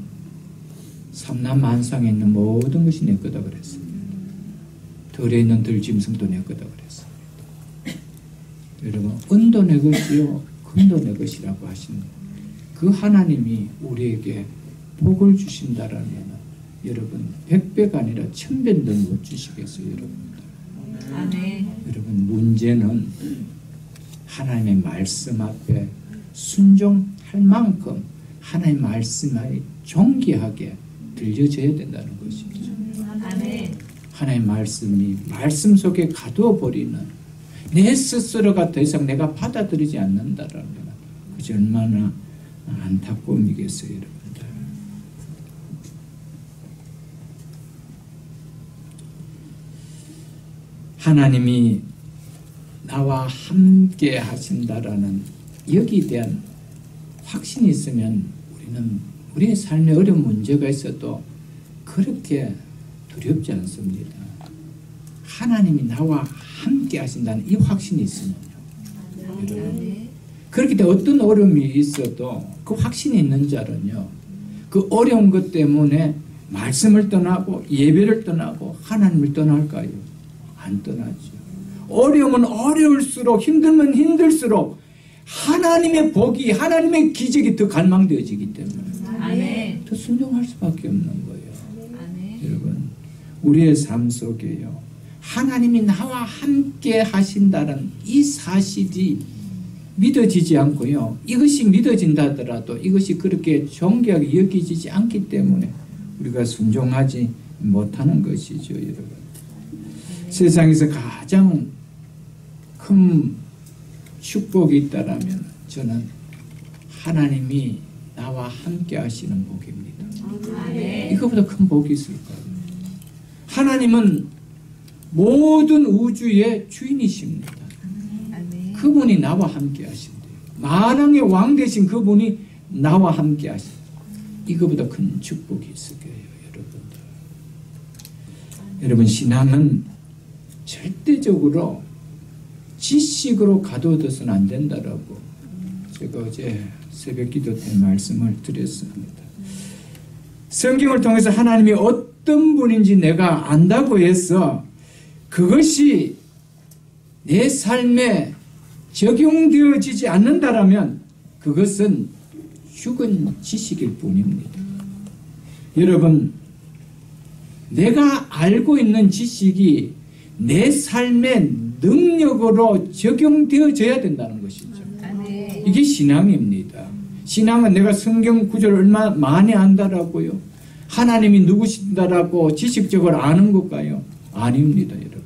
삼남만상에 있는 모든 것이 내 거다 그랬습니다. 들에 있는 들짐승도 내 거다 그랬습니다. 여러분, 은도 내 것이요 금도 내 것이라고 하십니다. 그 하나님이 우리에게 복을 주신다라면 여러분 100배가 아니라 1000배는 더 못 주시겠어요, 여러분들. 아멘. 여러분, 문제는 하나님의 말씀 앞에 순종할 만큼 하나님의 말씀이 존귀하게 들려져야 된다는 것이죠. 아멘. 하나님의 말씀이 말씀 속에 가두어버리는 내 스스로가 더 이상 내가 받아들이지 않는다라면 그게 얼마나 안타까움이겠어요, 여러분들. 하나님이 나와 함께 하신다라는 여기에 대한 확신이 있어야 됩니다. 확신이 있으면 우리는 우리의 삶에 어려운 문제가 있어도 그렇게 두렵지 않습니다. 하나님이 나와 함께 하신다는 이 확신이 있으면요. 여러분, 그렇기 때문에 어떤 어려움이 있어도 그 확신이 있는 자는요, 그 어려운 것 때문에 말씀을 떠나고 예배를 떠나고 하나님을 떠날까요? 안 떠나죠. 어려우면 어려울수록, 힘들면 힘들수록 하나님의 복이, 하나님의 기적이 더 갈망되어지기 때문에 더 순종할 수밖에 없는 거예요. 여러분, 우리의 삶 속에요, 하나님이 나와 함께 하신다는 이 사실이 믿어지지 않고요, 이것이 믿어진다 하더라도 이것이 그렇게 존귀하게 여기지지 않기 때문에 우리가 순종하지 못하는 것이죠. 여러분, 세상에서 가장 큰 축복이 있다라면 저는 하나님이 나와 함께 하시는 복입니다. 이거보다 큰 복이 있을까요? 하나님은 모든 우주의 주인이십니다. 그분이 나와 함께 하신대요. 만왕의 왕 되신 그분이 나와 함께 하신대요. 이거보다 큰 축복이 있을 거예요, 여러분들. 여러분, 신앙은 절대적으로 지식으로 가둬둬서는 안 된다라고 제가 어제 새벽 기도 때 말씀을 드렸습니다. 성경을 통해서 하나님이 어떤 분인지 내가 안다고 해서 그것이 내 삶에 적용되어지지 않는다라면 그것은 죽은 지식일 뿐입니다. 여러분, 내가 알고 있는 지식이 내 삶의 능력으로 적용되어져야 된다는 것이죠. 이게 신앙입니다. 신앙은 내가 성경 구절을 얼마나 많이 안다라고요, 하나님이 누구신다라고 지식적으로 아는 것까요? 아닙니다, 여러분.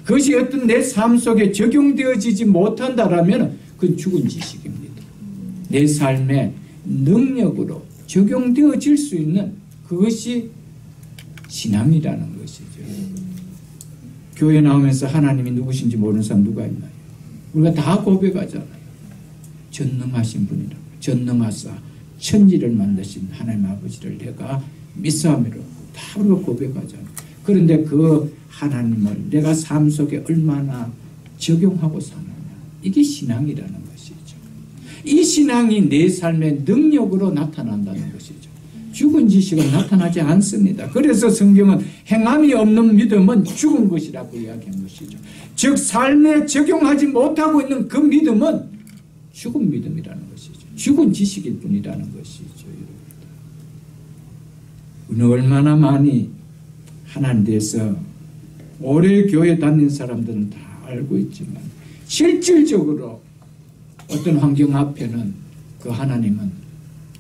그것이 어떤 내 삶 속에 적용되어지지 못한다라면 그건 죽은 지식입니다. 내 삶의 능력으로 적용되어질 수 있는 그것이 신앙이라는 것이죠. 교회 나오면서 하나님이 누구신지 모르는 사람 누가 있나요? 우리가 다 고백하잖아요. 전능하신 분이라고. 전능하사 천지를 만드신 하나님 아버지를 내가 믿사오미로 다 우리가 고백하잖아요. 그런데 그 하나님을 내가 삶 속에 얼마나 적용하고 사느냐, 이게 신앙이라는 것이죠. 이 신앙이 내 삶의 능력으로 나타난다는 것이죠. 죽은 지식은 나타나지 않습니다. 그래서 성경은 행함이 없는 믿음은 죽은 것이라고 이야기한 것이죠. 즉 삶에 적용하지 못하고 있는 그 믿음은 죽은 믿음이라는 것이죠. 죽은 지식일 뿐이라는 것이죠. 우리는 얼마나 많이 하나님 대해서 오래 교회 다닌 사람들은 다 알고 있지만 실질적으로 어떤 환경 앞에는 그 하나님은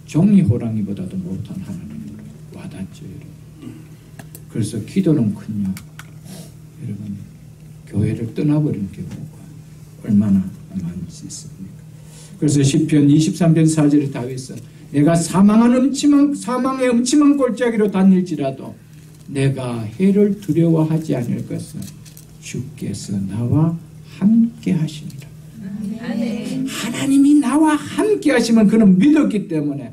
종이 호랑이보다도 못한 하나님으로 와닿죠. 여러분. 그래서 기도는 큰요, 여러분, 교회를 떠나버린 경우가 얼마나 많지 있습니까? 그래서 시편 23편 4절에 다윗은 내가 사망의 음침한 골짜기로 다닐지라도 내가 해를 두려워하지 않을 것은 주께서 나와 함께 하시니라. 하나님이 나와 함께 하시면 그는 믿었기 때문에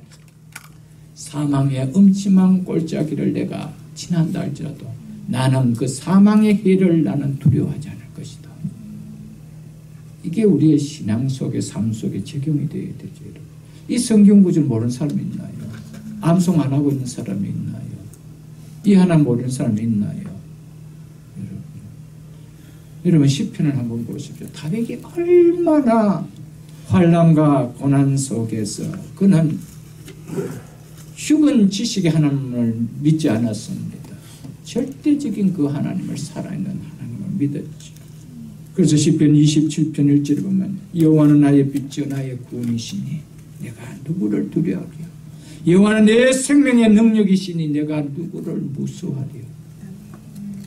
사망의 음침한 골짜기를 내가 지난다 할지라도 나는 그 사망의 해를 나는 두려워하지 않을 것이다. 이게 우리의 신앙 속에, 삶 속에 적용이 되어야 되죠. 이 성경 구절 모르는 사람이 있나요? 암송 안 하고 있는 사람이 있나요? 이 하나 모르는 사람이 있나요? 여러분 시편을 한번 보십시오. 다윗이 얼마나 환난과 고난 속에서 그는 죽은 지식의 하나님을 믿지 않았습니다. 절대적인 그 하나님을, 살아있는 하나님을 믿었죠. 그래서 시편 27편 1절에 보면 여호와는 나의 빛이요 나의 구원이시니 내가 누구를 두려워하리요. 여호와는 내 생명의 능력이시니 내가 누구를 무수하리요.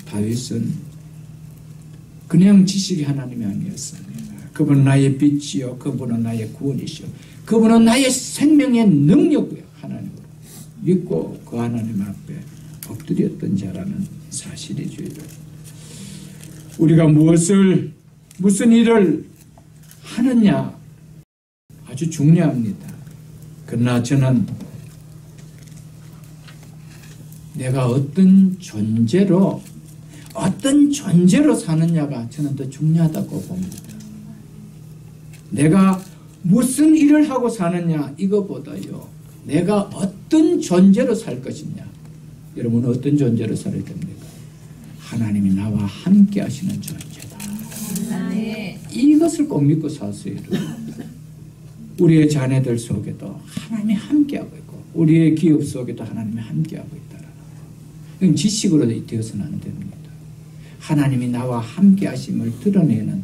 다윗은 그냥 지식의 하나님이 아니었습니다. 그분은 나의 빛이요, 그분은 나의 구원이시요, 그분은 나의 생명의 능력이요. 하나님을 믿고 그 하나님 앞에 엎드렸던 자라는 사실이죠. 우리가 무슨 일을 하느냐 아주 중요합니다. 그러나 저는 내가 어떤 존재로 사느냐가 저는 더 중요하다고 봅니다. 내가 무슨 일을 하고 사느냐 이거보다요, 내가 어떤 존재로 살 것이냐. 여러분은 어떤 존재로 살아야 됩니까? 하나님이 나와 함께 하시는 존재다. 이것을 꼭 믿고 사세요. 우리의 자녀들 속에도 하나님이 함께하고 있고, 우리의 기업 속에도 하나님이 함께하고 있다라는 거. 지식으로 되어서는 안 됩니다. 하나님이 나와 함께하심을 드러내는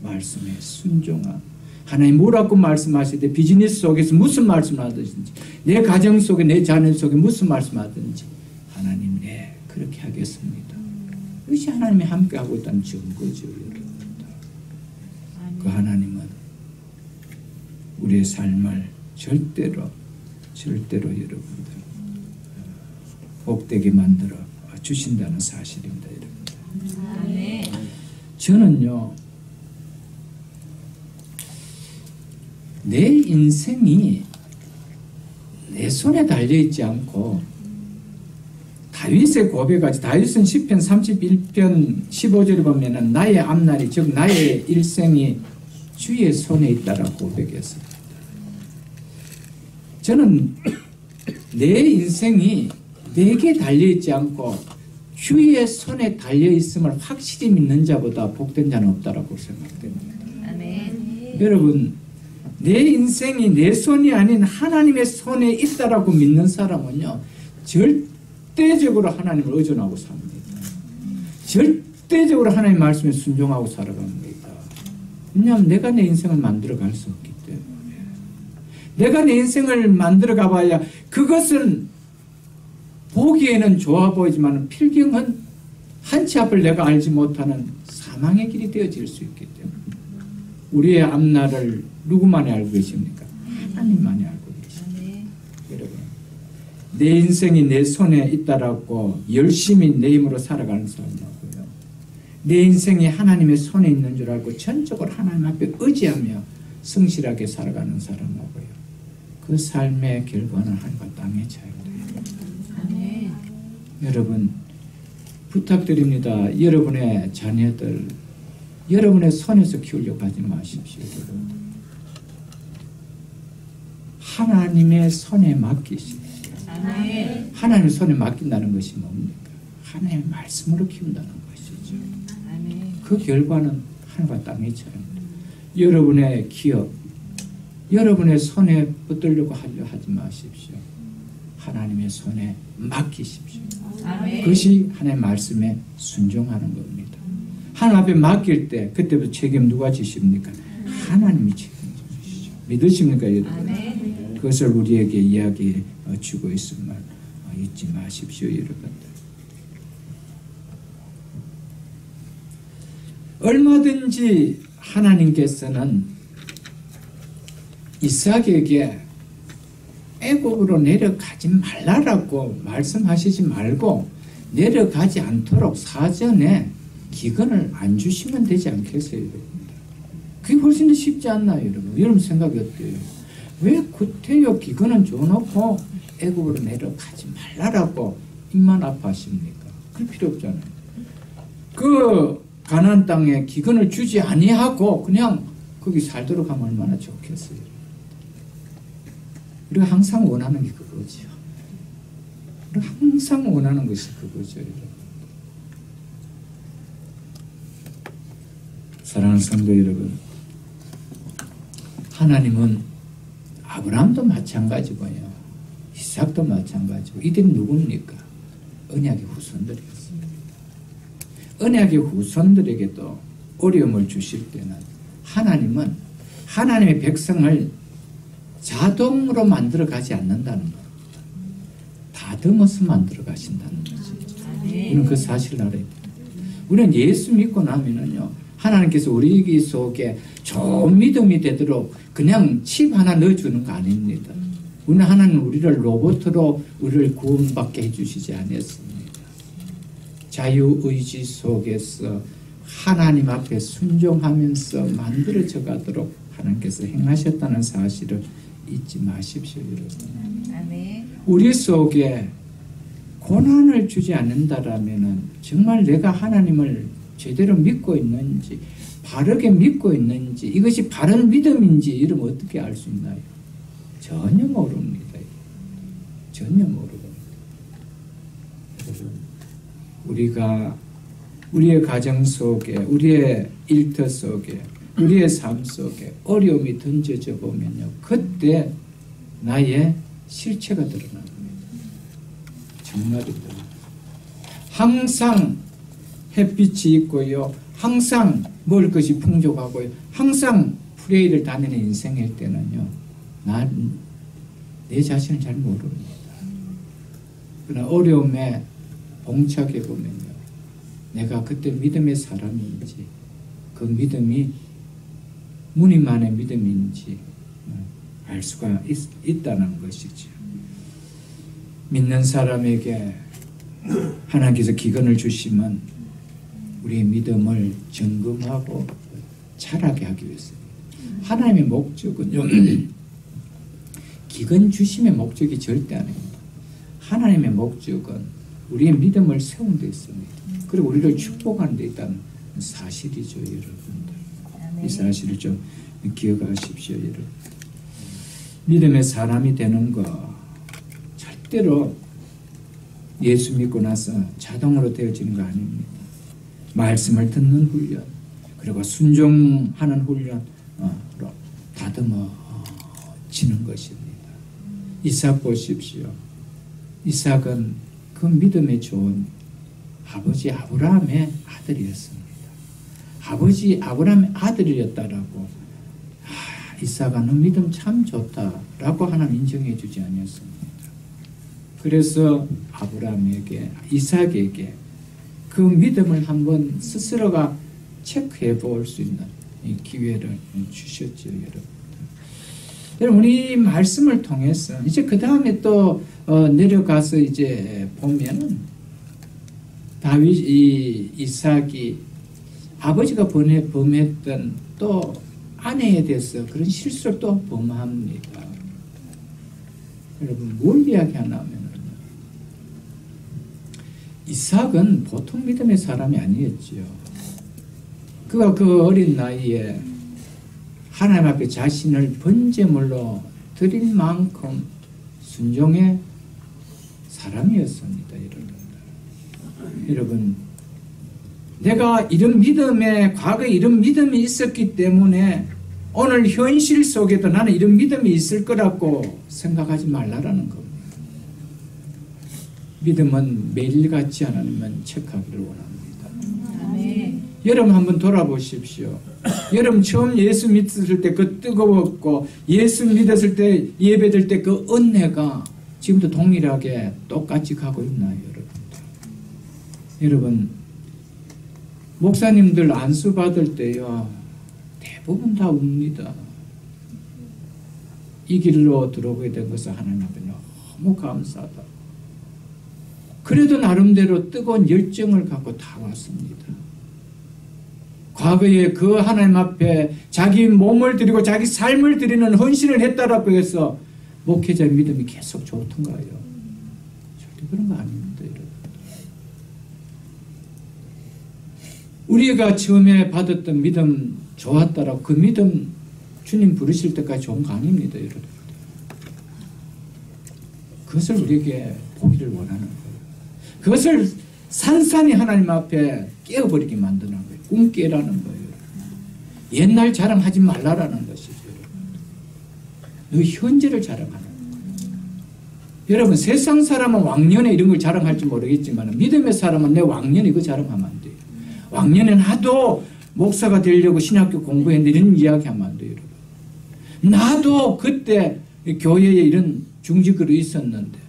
말씀에 순종함. 하나님 뭐라고 말씀하실 때 비즈니스 속에서 무슨 말씀을 하든지, 내 가정 속에, 내 자녀 속에 무슨 말씀을 하든지, 하나님 네 그렇게 하겠습니다. 이것이 하나님이 함께하고 있다는 증거죠. 여러분들. 그 하나님은 우리의 삶을 절대로 여러분들 복되게 만들어 주신다는 사실입니다. 여러분들. 저는요, 내 인생이 내 손에 달려있지 않고, 다윗의 고백까지, 다윗은 시편 31편 15절에 보면은 나의 앞날이, 즉 나의 일생이 주의 손에 있다라고 고백했습니다. 저는 내 인생이 내게 달려있지 않고 주의 손에 달려있음을 확실히 믿는 자보다 복된 자는 없다라고 생각됩니다. 아멘. 여러분, 내 인생이 내 손이 아닌 하나님의 손에 있다라고 믿는 사람은요, 절대적으로 하나님을 의존하고 삽니다. 절대적으로 하나님의 말씀에 순종하고 살아갑니다. 왜냐하면 내가 내 인생을 만들어갈 수 없기 때문에. 내가 내 인생을 만들어가 봐야 그것은 보기에는 좋아 보이지만 필경은 한치 앞을 내가 알지 못하는 사망의 길이 되어질 수 있기 때문에. 우리의 앞날을 누구만이 알고 계십니까? 하나님만이 알고 계십니다. 여러분, 내 인생이 내 손에 있다라고 열심히 내 힘으로 살아가는 사람하고요, 내 인생이 하나님의 손에 있는 줄 알고 전적으로 하나님 앞에 의지하며 성실하게 살아가는 사람하고요, 그 삶의 결과는 하늘과 땅의 차이입니다. 여러분, 부탁드립니다. 여러분의 자녀들 여러분의 손에서 키우려고 하지 마십시오. 하나님의 손에 맡기십시오. 하나님의 손에 맡긴다는 것이 뭡니까? 하나님의 말씀으로 키운다는 것이죠. 그 결과는 하늘과 땅의 차이입니다. 여러분의 기업, 여러분의 손에 붙들려고 하려 하지 마십시오. 하나님의 손에 맡기십시오. 그것이 하나님의 말씀에 순종하는 겁니다. 하나님 앞에 맡길 때 그때부터 책임 누가 지십니까? 하나님이 책임지시죠. 믿으십니까, 여러분? 그것을 우리에게 이야기해 주고 있음을 잊지 마십시오, 여러분들. 얼마든지 하나님께서는 이삭에게 애굽으로 내려가지 말라라고 말씀하시지 말고 내려가지 않도록 사전에 기근을 안 주시면 되지 않겠어요, 여러분? 그게 훨씬 더 쉽지 않나요, 여러분? 여러분 생각이 어때요? 왜 구태여 기근은 줘놓고 애굽으로 내려가지 말라라고 입만 아파하십니까? 그럴 필요 없잖아요. 그 가나안 땅에 기근을 주지 아니하고 그냥 거기 살도록 하면 얼마나 좋겠어요. 우리가 항상 원하는 게 그거죠. 우리가 항상 원하는 것이 그거죠, 여러분. 사랑하는 성도 여러분, 하나님은 아브라함도 마찬가지고요, 이삭도 마찬가지고, 이들이 누굽니까? 언약의 후손들이었습니다. 언약의 후손들에게도 어려움을 주실 때는 하나님은 하나님의 백성을 자동으로 만들어 가지 않는다는 것, 다듬어서 만들어 가신다는 거죠. 우리는 그 사실을 알아야 돼요. 우리는 예수 믿고 나면은요, 하나님께서 우리 속에 좋은 믿음이 되도록 그냥 칩 하나 넣어주는 거 아닙니다. 우리는 하나님 우리를 로봇으로 우리를 구원받게 해주시지 않았습니다. 자유의지 속에서 하나님 앞에 순종하면서 만들어져 가도록 하나님께서 행하셨다는 사실을 잊지 마십시오, 여러분. 아멘. 우리 속에 고난을 주지 않는다라면은 정말 내가 하나님을 제대로 믿고 있는지, 바르게 믿고 있는지, 이것이 바른 믿음인지 이러면 어떻게 알 수 있나요? 전혀 모릅니다. 전혀 모르고. 우리가 우리의 가정 속에, 우리의 일터 속에, 우리의 삶 속에 어려움이 던져져 보면요, 그때 나의 실체가 드러납니다. 정말입니다. 항상 햇빛이 있고요, 항상 먹을 것이 풍족하고요, 항상 프레이를 다니는 인생일 때는요, 난 내 자신을 잘 모릅니다. 그러나 어려움에 봉착해 보면요, 내가 그때 믿음의 사람인지, 그 믿음이 무늬만의 믿음인지 알 수가 있다는 것이죠. 믿는 사람에게 하나님께서 기근을 주시면 우리의 믿음을 점검하고 자라게 하기 위해서입니다. 하나님의 목적은요, 기근 주심의 목적이 절대 아닙니다. 하나님의 목적은 우리의 믿음을 세운 데 있습니다. 그리고 우리를 축복하는 데 있다는 사실이죠, 여러분들. 이 사실을 좀 기억하십시오, 여러분. 믿음의 사람이 되는 거 절대로 예수 믿고 나서 자동으로 되어지는 거 아닙니다. 말씀을 듣는 훈련, 그리고 순종하는 훈련으로 다듬어지는 것입니다. 이삭 보십시오. 이삭은 그 믿음에 좋은 아버지 아브라함의 아들이었습니다. 아버지 아브라함의 아들이었다라고, 이삭아 너 믿음 참 좋다라고 하나님 인정해 주지 아니었습니다. 그래서 아브라함에게, 이삭에게 그 믿음을 한번 스스로가 체크해 볼 수 있는 이 기회를 주셨죠, 여러분. 여러분, 우리 말씀을 통해서 이제 그 다음에 또 내려가서 이제 보면은 이삭이 아버지가 범했던 또 아내에 대해서 그런 실수를 또 범합니다. 여러분, 뭘 이야기하냐면 이삭은 보통 믿음의 사람이 아니었죠. 그가 그 어린 나이에 하나님 앞에 자신을 번제물로 드릴 만큼 순종의 사람이었습니다. 여러분, 내가 이런 믿음에, 과거에 이런 믿음이 있었기 때문에 오늘 현실 속에도 나는 이런 믿음이 있을 거라고 생각하지 말라라는 겁니다. 믿음은 매일같이 하나님은 체크하기를 원합니다. 아멘. 여러분 한번 돌아보십시오. 여러분 처음 예수 믿었을 때 그 뜨거웠고, 예수 믿었을 때 예배될 때 그 은혜가 지금도 동일하게 똑같이 가고 있나요, 여러분들? 여러분, 목사님들 안수 받을 때요, 대부분 다 웁니다. 이 길로 들어오게 된 것을 하나님 앞에 너무 감사하다. 그래도 나름대로 뜨거운 열정을 갖고 다 왔습니다. 과거에 그 하나님 앞에 자기 몸을 드리고 자기 삶을 드리는 헌신을 했다라고 해서 목회자의 믿음이 계속 좋던가요? 절대 그런 거 아닙니다, 여러분. 우리가 처음에 받았던 믿음 좋았다라고 그 믿음 주님 부르실 때까지 좋은 거 아닙니다, 여러분. 그것을 우리에게 보기를 원하는 거예요. 그것을 산산이 하나님 앞에 깨어버리게 만드는 거예요. 꿈 깨라는 거예요. 옛날 자랑하지 말라라는 것이죠. 너 현재를 자랑하는 거예요. 여러분, 세상 사람은 왕년에 이런 걸 자랑할지 모르겠지만 믿음의 사람은 내 왕년에 이거 자랑하면 안 돼요. 왕년에 나도 목사가 되려고 신학교 공부했는데 이런 이야기하면 안 돼요. 여러분. 나도 그때 교회에 이런 중직으로 있었는데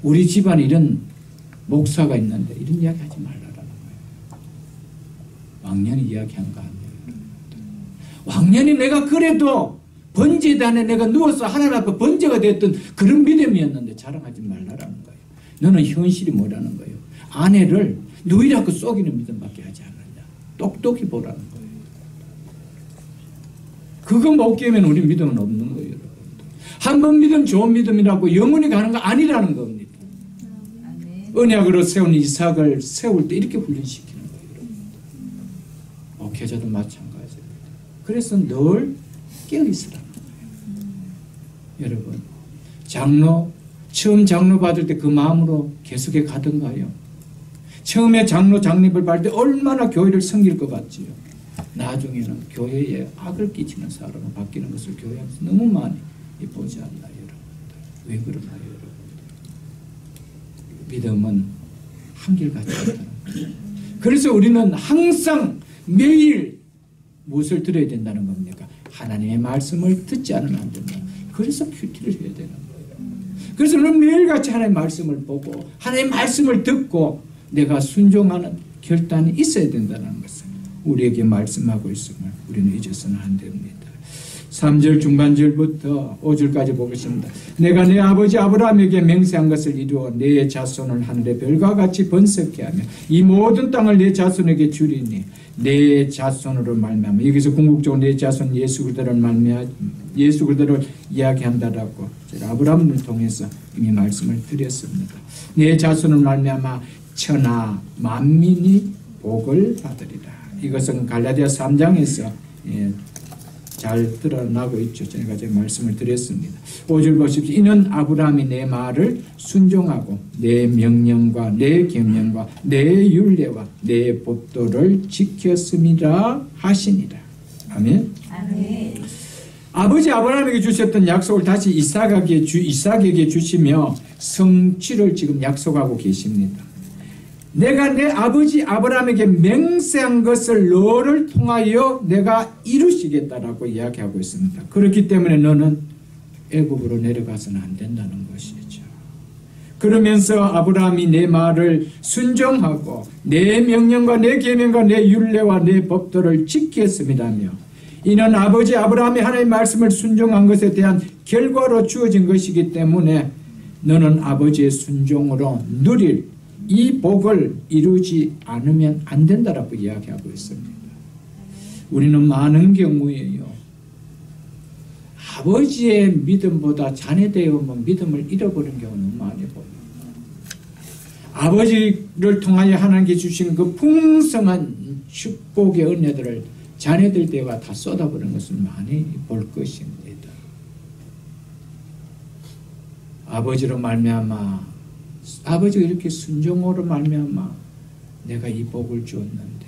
우리 집안에 이런 목사가 있는데 이런 이야기 하지 말라라는 거예요. 왕년에 이야기한 거 아니에요. 왕년에 내가 그래도 번제단에 내가 누워서 하나님 앞에 번제가 됐던 그런 믿음이었는데 자랑하지 말라라는 거예요. 너는 현실이 뭐라는 거예요. 아내를 누이라고 속이는 믿음밖에 하지 않느냐. 똑똑히 보라는 거예요. 그거 못 깨면 우리 믿음은 없는 거예요. 여러분들. 한 번 믿음 좋은 믿음이라고 영원히 가는 거 아니라는 겁니다. 아멘. 언약으로 세운 이삭을 세울 때 이렇게 훈련시키는 거예요. 여러분. 목회자도 마찬가지입니다. 그래서 늘 깨어있으라는 거예요. 여러분, 처음 장로 받을 때 그 마음으로 계속해 가던가요? 처음에 장로장립을 받을 때 얼마나 교회를 섬길 것 같지요? 나중에는 교회에 악을 끼치는 사람으로 바뀌는 것을 교회에서 너무 많이 보지 않나요, 여러분들? 왜 그러나요, 여러분들? 믿음은 한결같지 않다는 거예요. 그래서 우리는 항상 매일 무엇을 들어야 된다는 겁니까? 하나님의 말씀을 듣지 않으면 안 된다. 그래서 큐티를 해야 되는 거예요. 그래서 우리는 매일같이 하나님의 말씀을 보고 하나님의 말씀을 듣고 내가 순종하는 결단이 있어야 된다는 것을 우리에게 말씀하고 있음을 우리는 잊어서는 안 됩니다. 3절 중반절부터 5절까지 보겠습니다. 내가 내 아버지 아브라함에게 맹세한 것을 이루어 내 자손을 하늘의 별과 같이 번성케 하며 이 모든 땅을 내 자손에게 주리니 내 자손으로 말미암아, 여기서 궁극적으로 내 자손 예수 그리스도를 이야기한다라고 제가 아브라함을 통해서 이미 말씀을 드렸습니다. 내 자손을 말미암아 천하 만민이 복을 받으리라. 이것은 갈라디아 3장에서 잘 드러나고 있죠. 제가 말씀을 드렸습니다. 5절 보십시오. 이는 아브라함이 내 말을 순종하고 내 명령과 내 계명과 내 율례와 내 법도를 지켰음이라 하시니라. 아멘. 아멘. 아버지 아브라함에게 주셨던 약속을 다시 이삭에게 주시며 성취를 지금 약속하고 계십니다. 내가 내 아버지 아브라함에게 맹세한 것을 너를 통하여 내가 이루시겠다라고 이야기하고 있습니다. 그렇기 때문에 너는 애굽으로 내려가서는 안 된다는 것이죠. 그러면서 아브라함이 내 말을 순종하고 내 명령과 내 계명과 내 율례와 내 법도를 지켰음이라며 이는 아버지 아브라함이 하나님의 말씀을 순종한 것에 대한 결과로 주어진 것이기 때문에 너는 아버지의 순종으로 누릴 이 복을 이루지 않으면 안 된다라고 이야기하고 있습니다. 우리는 많은 경우에요, 아버지의 믿음보다 자녀되어만 믿음을 잃어버린 경우는 많이 봅니다. 아버지를 통하여 하나님께 주신 그 풍성한 축복의 은혜들을 자녀들 되어 다 쏟아버리는 것을 많이 볼 것입니다. 아버지로 말미암아, 아버지가 이렇게 순종으로 말미암아 내가 이 복을 주었는데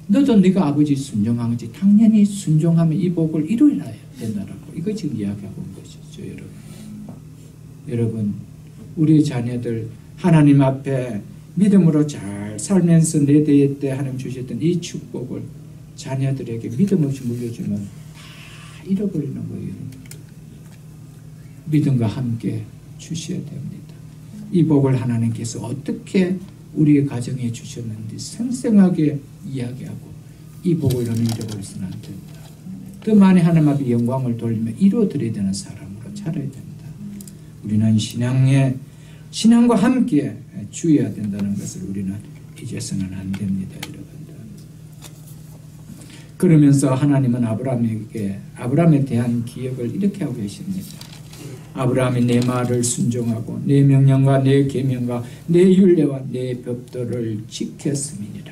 너도 네가 아버지 순종한 거지 당연히 순종하면 이 복을 이루어야 된다라고 이거 지금 이야기하고 있는 것이죠. 여러분 우리 자녀들 하나님 앞에 믿음으로 잘 살면서 내 대회 때 하나님 주셨던 이 축복을 자녀들에게 믿음 없이 물려주면 다 잃어버리는 거예요. 믿음과 함께 주셔야 됩니다. 이 복을 하나님께서 어떻게 우리의 가정에 주셨는지 생생하게 이야기하고 이 복을 너는 잃어버려서는 안 된다. 더 많이 하나님 앞에 영광을 돌리며 이루어드려야 되는 사람으로 자라야 된다. 우리는 신앙과 함께 주어야 된다는 것을 우리는 잊어서는 안 됩니다. 여러분들. 그러면서 하나님은 아브라함에 대한 기억을 이렇게 하고 계십니다. 아브라함이 내 말을 순종하고 내 명령과 내 계명과 내 율례와 내 법도를 지켰음이니라.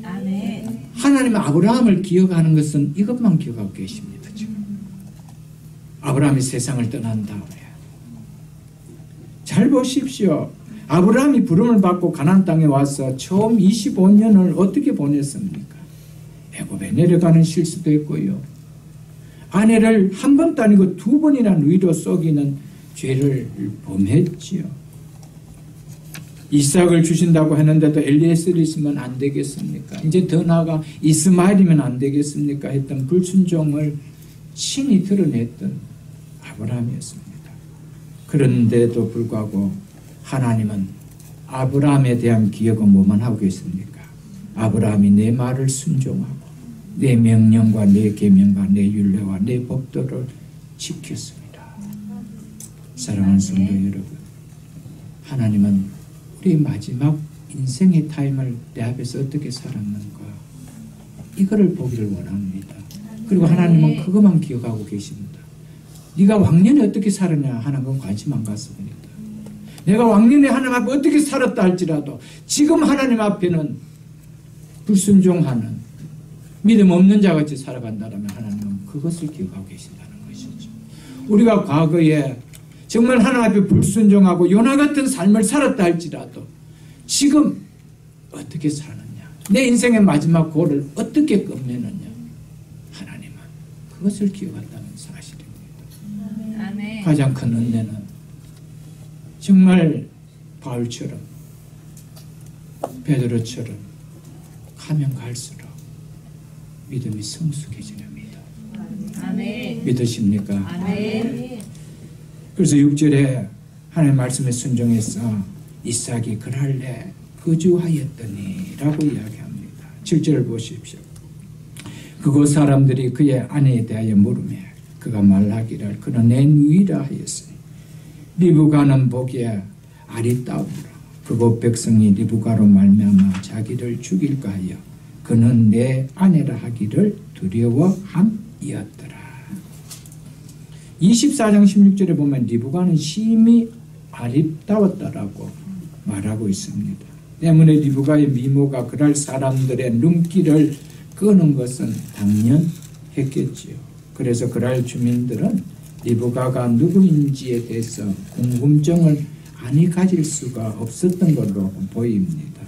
아멘. 하나님은 아브라함을 기억하는 것은 이것만 기억하고 계십니다. 지금 아브라함이 세상을 떠난 다음에 잘 보십시오. 아브라함이 부름을 받고 가나안 땅에 와서 처음 25년을 어떻게 보냈습니까? 애굽에 내려가는 실수도 했고요. 아내를 한 번도 아니고 두 번이나 누이로 속이는 죄를 범했지요. 이삭을 주신다고 했는데도 엘리에셀이 있으면 안 되겠습니까? 이제 더 나아가 이스마엘이면 안 되겠습니까? 했던 불순종을 친히 드러냈던 아브라함이었습니다. 그런데도 불구하고 하나님은 아브라함에 대한 기억은 뭐만 하고 계십니까? 아브라함이 내 말을 순종하고 내 명령과 내 계명과 내 율례와 내 법도를 지켰습니다. 사랑하는 성도 여러분, 하나님은 우리 마지막 인생의 타임을 내 앞에서 어떻게 살았는가 이거를 보기를 원합니다. 그리고 하나님은 그것만 기억하고 계십니다. 네가 왕년에 어떻게 살았냐 하는 건 관심 안 갔습니다. 내가 왕년에 하나님 앞에 어떻게 살았다 할지라도 지금 하나님 앞에는 불순종하는 믿음 없는 자같이 살아간다면 하나님은 그것을 기억하고 계신다는 것이죠. 우리가 과거에 정말 하나님 앞에 불순종하고 요나 같은 삶을 살았다 할지라도 지금 어떻게 사느냐, 내 인생의 마지막 골을 어떻게 끝내느냐, 하나님은 그것을 기억한다는 사실입니다. 아멘. 가장 큰 은혜는 정말 바울처럼 베드로처럼 가면 갈수록 믿음이 성숙해지랍니다. 아멘. 믿으십니까? 아멘. 그래서 6절에 하나님의 말씀에 순종해서 이삭이 그랄래 거주하였더니 라고 이야기합니다. 7절을 보십시오. 그곳 사람들이 그의 아내에 대하여 물으며 그가 말하기를 그는 내 누이라 하였으니 리브가는 보기에 아리따우라. 그곳 백성이 리브가로 말미암아 자기를 죽일까 하여 그는 내 아내라 하기를 두려워함이었더라. 24장 16절에 보면 리브가는 심히 아리따웠다라고 말하고 있습니다. 때문에 리브가의 미모가 그럴 사람들의 눈길을 끄는 것은 당연했겠지요. 그래서 그럴 주민들은 리브가가 누구인지에 대해서 궁금증을 아니 가질 수가 없었던 걸로 보입니다.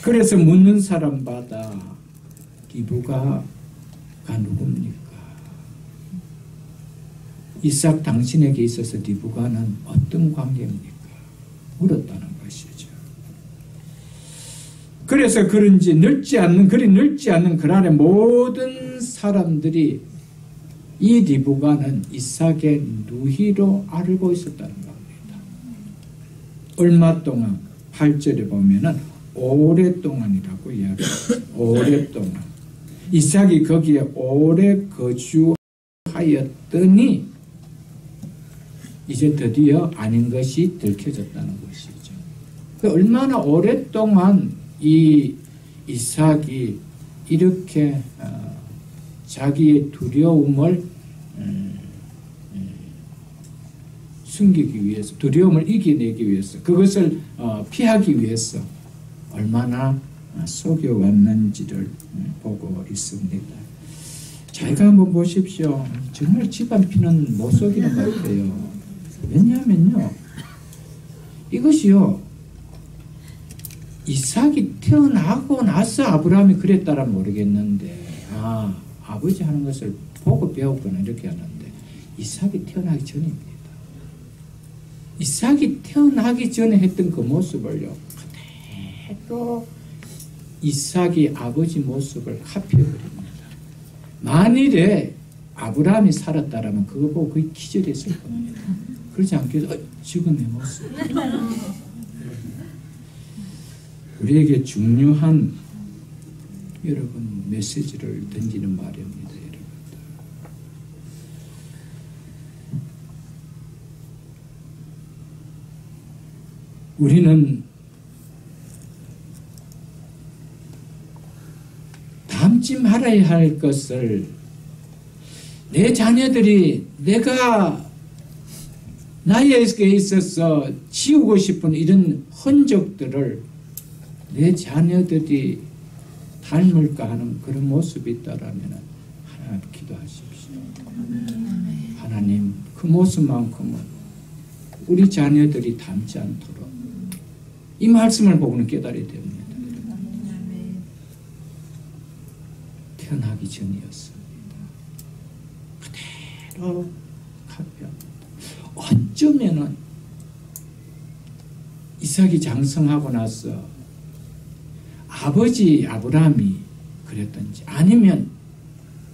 그래서 묻는 사람마다 리브가가 누굽니까? 이삭 당신에게 있어서 리브가는 어떤 관계입니까? 물었다는 것이죠. 그래서 그런지 그리 늙지 않는 그날의 모든 사람들이 이 리브가는 이삭의 누이로 알고 있었다는 겁니다. 얼마 동안 8절에 보면은 오랫동안이라고 이야기합니다. 오랫동안 이삭이 거기에 오래 거주하였더니 이제 드디어 아닌 것이 들켜졌다는 것이죠. 얼마나 오랫동안 이 이삭이 이렇게 자기의 두려움을 숨기기 위해서, 두려움을 이겨내기 위해서, 그것을 피하기 위해서 얼마나 속여왔는지를 보고 있습니다. 자기가 한번 보십시오. 정말 집안 피는 못 속이는 것 같아요. 왜냐하면요, 이것이요, 이삭이 태어나고 나서 아브라함이 그랬다라 모르겠는데, 아버지 하는 것을 보고 배웠거나 이렇게 하는데, 이삭이 태어나기 전입니다. 이삭이 태어나기 전에 했던 그 모습을요, 그대로 이삭이 아버지 모습을 카피해버립니다. 만일에 아브라함이 살았다라면 그거 보고 거의 기절했을 겁니다. 그렇지 않겠어요? 지금 내 모습. 우리에게 중요한 여러분 메시지를 던지는 말입니다. 여러분. 우리는 닮지 말아야 할 것을 내 자녀들이 내가 나에게 있어서 지우고 싶은 이런 흔적들을 내 자녀들이 닮을까 하는 그런 모습이 있다라면 하나님 기도하십시오. 하나님 그 모습만큼은 우리 자녀들이 닮지 않도록 이 말씀을 보고는 깨달아야 됩니다. 태어나기 전이었습니다. 그대로 카피합니다. 어쩌면은 이삭이 장성하고 나서 아버지 아브라함이 그랬던지 아니면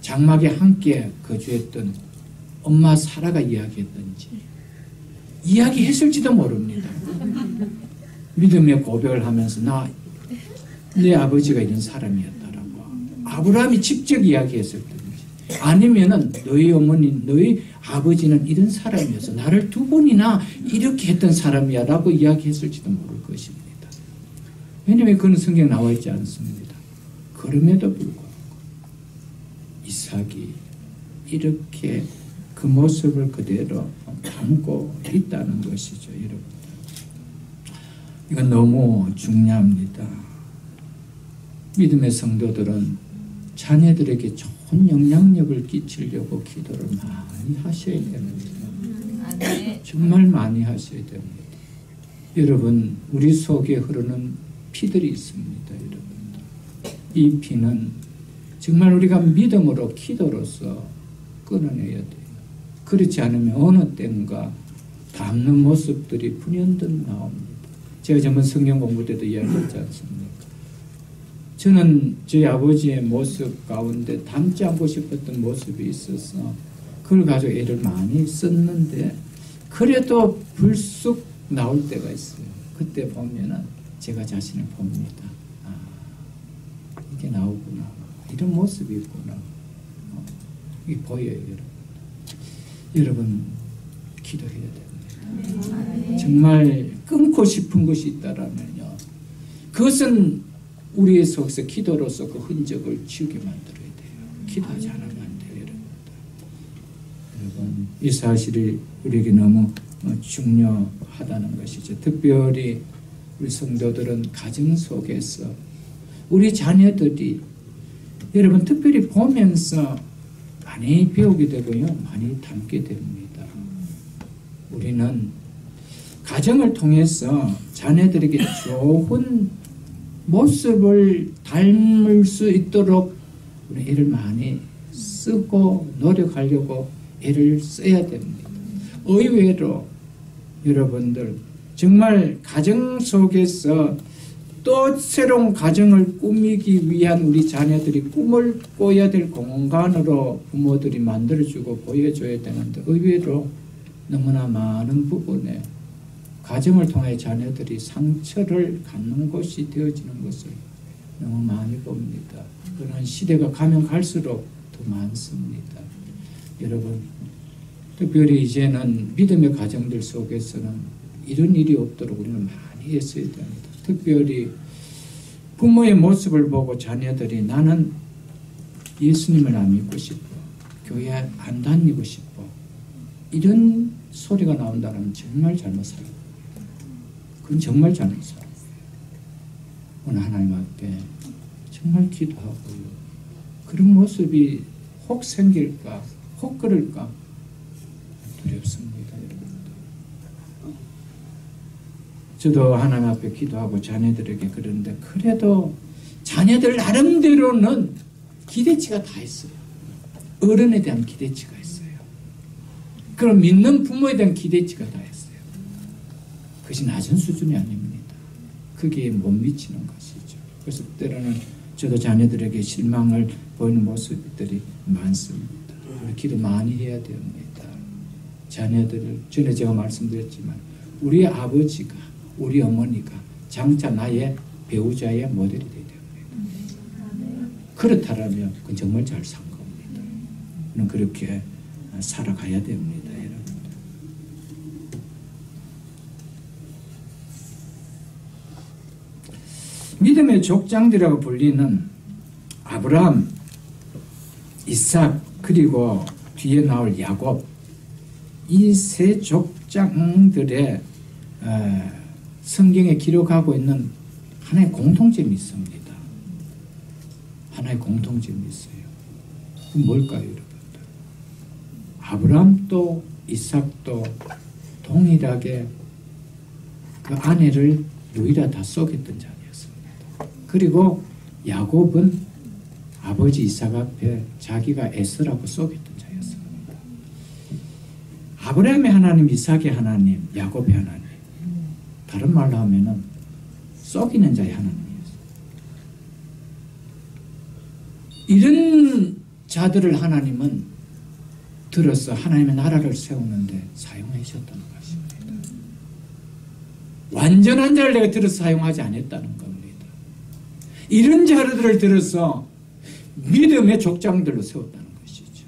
장막에 함께 거주했던 엄마 사라가 이야기했던지 이야기했을지도 모릅니다. 믿음의 고백을 하면서 내 아버지가 이런 사람이었다라고 아브라함이 직접 이야기했을지 아니면은 너희 어머니 너희 아버지는 이런 사람이어서 나를 두 번이나 이렇게 했던 사람이야 라고 이야기했을지도 모를 것입니다. 왜냐하면 그건 성경에 나와 있지 않습니다. 그럼에도 불구하고 이삭이 이렇게 그 모습을 그대로 담고 있다는 것이죠, 여러분. 이건 너무 중요합니다. 믿음의 성도들은 자녀들에게 좋은 영향력을 끼치려고 기도를 많이 하셔야 됩니다. 정말 많이 하셔야 됩니다. 여러분, 우리 속에 흐르는 피들이 있습니다, 여러분. 이 피는 정말 우리가 믿음으로 기도로서 끊어내야 돼요. 그렇지 않으면 어느 때인가 닮는 모습들이 분연듯 나옵니다. 제가 전번 성경 공부 때도 이야기했지 않습니까? 저는 저희 아버지의 모습 가운데 닮지 않고 싶었던 모습이 있어서 그걸 가지고 애를 많이 썼는데 그래도 불쑥 나올 때가 있어요. 그때 보면은 제가 자신을 봅니다. 아, 이게 나오구나. 이런 모습이 있구나. 이게 보여요, 여러분. 여러분, 기도해야 됩니다. 정말 끊고 싶은 것이 있다라면요. 그것은 우리의 속에서 기도로서 그 흔적을 지우게 만들어야 돼요. 기도하지 않으면 안 돼요, 여러분. 여러분, 이 사실이 우리에게 너무 중요하다는 것이죠. 특별히 우리 성도들은 가정 속에서 우리 자녀들이 여러분 특별히 보면서 많이 배우게 되고요. 많이 닮게 됩니다. 우리는 가정을 통해서 자녀들에게 좋은 모습을 닮을 수 있도록 우리 애를 많이 쓰고 노력하려고 애를 써야 됩니다. 의외로 여러분들 정말 가정 속에서 또 새로운 가정을 꾸미기 위한 우리 자녀들이 꿈을 꿔야 될 공간으로 부모들이 만들어주고 보여줘야 되는데 의외로 너무나 많은 부분에 가정을 통해 자녀들이 상처를 갖는 곳이 되어지는 것을 너무 많이 봅니다. 그런 시대가 가면 갈수록 더 많습니다. 여러분, 특별히 이제는 믿음의 가정들 속에서는 이런 일이 없도록 우리는 많이 애써야 됩니다. 특별히 부모의 모습을 보고 자녀들이 나는 예수님을 안 믿고 싶어, 교회 안 다니고 싶어, 이런 소리가 나온다면 정말 잘못 살아요. 그건 정말 잘못 살아요. 오늘 하나님 앞에 정말 기도하고요. 그런 모습이 혹 생길까, 혹 그럴까 두렵습니다, 여러분. 저도 하나님 앞에 기도하고 자녀들에게 그러는데 그래도 자녀들 나름대로는 기대치가 다 있어요. 어른에 대한 기대치가 있어요. 그럼 믿는 부모에 대한 기대치가 다 있어요. 그것이 낮은 수준이 아닙니다. 거기에 못 미치는 것이죠. 그래서 때로는 저도 자녀들에게 실망을 보이는 모습들이 많습니다. 우리 기도 많이 해야 됩니다. 자녀들을 전에 제가 말씀드렸지만 우리 아버지가 우리 어머니가 장차 나의 배우자의 모델이 되어야 됩니다. 그렇다면 그건 정말 잘 산 겁니다. 우리는 그렇게 살아가야 됩니다, 여러분. 믿음의 족장들이라고 불리는 아브라함, 이삭, 그리고 뒤에 나올 야곱, 이 세 족장들의 성경에 기록하고 있는 하나의 공통점이 있습니다. 하나의 공통점이 있어요. 그건 뭘까요, 여러분들? 아브라함도 이삭도 동일하게 그 아내를 누이라 다 속였던 자녀였습니다. 그리고 야곱은 아버지 이삭 앞에 자기가 에서라고 속였던 자였습니다. 아브라함의 하나님, 이삭의 하나님, 야곱의 하나님, 다른 말로 하면은 속이는 자의 하나님이었어요. 이런 자들을 하나님은 들어서 하나님의 나라를 세우는데 사용하셨다는 것입니다. 완전한 자를 내가 들어서 사용하지 않았다는 겁니다. 이런 자들을 들어서 믿음의 족장들로 세웠다는 것이죠.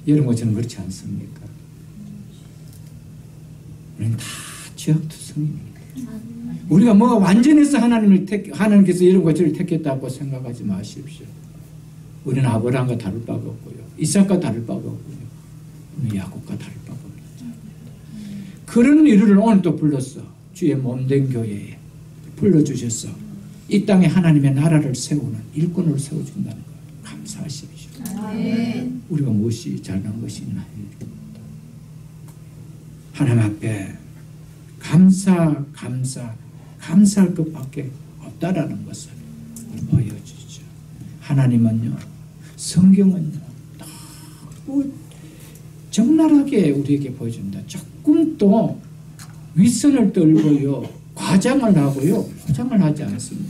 여러분, 저는 그렇지 않습니까? 우리는 다 죄악투성입니다. 우리가 뭐가 완전해서 하나님께서 이런 것들을 택했다고 생각하지 마십시오. 우리는 아브라함과 다를 바가 없고요. 이삭과 다를 바가 없고요. 야곱과 다를 바가 없는 자입니다. 그런 이들을 오늘 또 불렀어. 주의 몸된 교회에 불러주셔서 이 땅에 하나님의 나라를 세우는 일꾼을 세워준다는 것 감사하십시오. 우리가 무엇이 잘난 것이 있나. 하나님 앞에 감사할 것밖에 없다라는 것을 보여주죠. 하나님은요, 성경은요, 너무 적나라하게 우리에게 보여준다. 조금 또 윗선을 떨고요, 과장을 하고요, 포장을 하지 않습니다.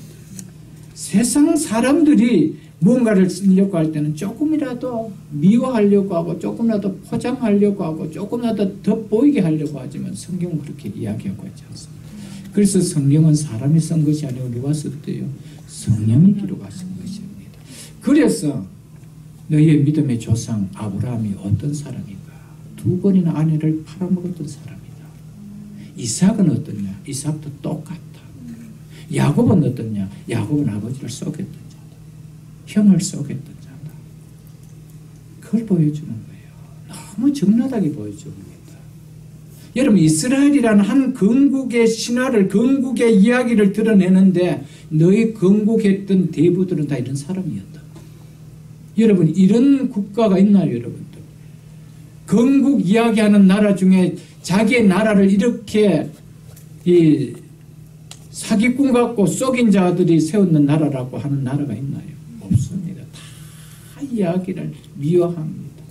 세상 사람들이 뭔가를 쓰려고 할 때는 조금이라도 미워하려고 하고 조금이라도 포장하려고 하고 조금이라도 더 보이게 하려고 하지만 성경은 그렇게 이야기하고 있지 않습니다. 그래서 성경은 사람이 쓴 것이 아니고 누가 썼대요? 성령이 기록하신 것입니다. 그래서 너희의 믿음의 조상 아브라함이 어떤 사람인가? 2번이나 아내를 팔아먹었던 사람이다. 이삭은 어떠냐? 이삭도 똑같다. 야곱은 어떠냐? 야곱은 아버지를 쏘겠던 자다. 형을 쏘겠던 자다. 그걸 보여주는 거예요. 너무 적나라하게 보여줍니다. 여러분, 이스라엘이라는 한 건국의 신화를, 건국의 이야기를 드러내는데 너희 건국했던 대부들은 다 이런 사람이었다. 여러분, 이런 국가가 있나요, 여러분들? 건국 이야기하는 나라 중에 자기의 나라를 이렇게 사기꾼 같고 쏘긴 자들이 세웠는 나라라고 하는 나라가 있나요? 없습니다. 다 이야기를 미워합니다.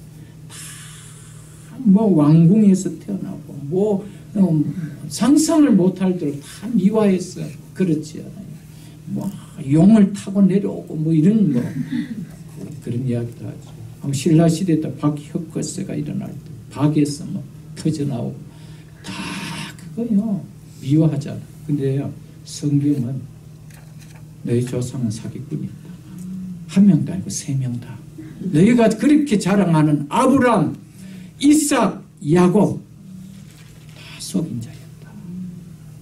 뭐 왕궁에서 태어나고 뭐 상상을 못할 대로 다 미화해서 그렇지 않아요. 뭐 용을 타고 내려오고 뭐 이런 뭐 그런 이야기도 하죠. 신라 시대 때 박혁거세가 일어날 때 박에서 뭐 터져 나오고 다 그거요 미화하잖아. 근데요 성경은 너희 조상은 사기꾼이다. 한 명도 아니고 3명 다. 너희가 그렇게 자랑하는 아브람, 이삭, 야곱 다 속인 자였다.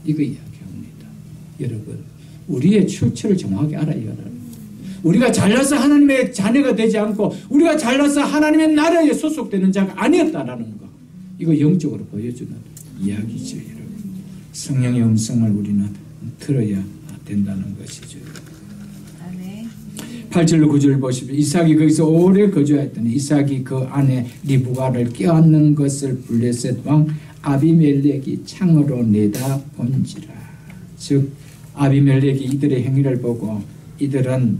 이거 이야기합니다. 여러분, 우리의 출처를 정확하게 알아야 합니다. 우리가 잘나서 하나님의 자녀가 되지 않고 우리가 잘나서 하나님의 나라에 소속되는 자가 아니었다라는 거. 이거 영적으로 보여주는 이야기죠. 여러분. 성령의 음성을 우리는 들어야 된다는 것이죠. 8절로 9절을 보시면 이삭이 거기서 오래 거주하였더니 이삭이 그 안에 리브가를 껴안는 것을 블레셋 왕 아비멜렉이 창으로 내다본지라. 즉 아비멜렉이 이들의 행위를 보고 이들은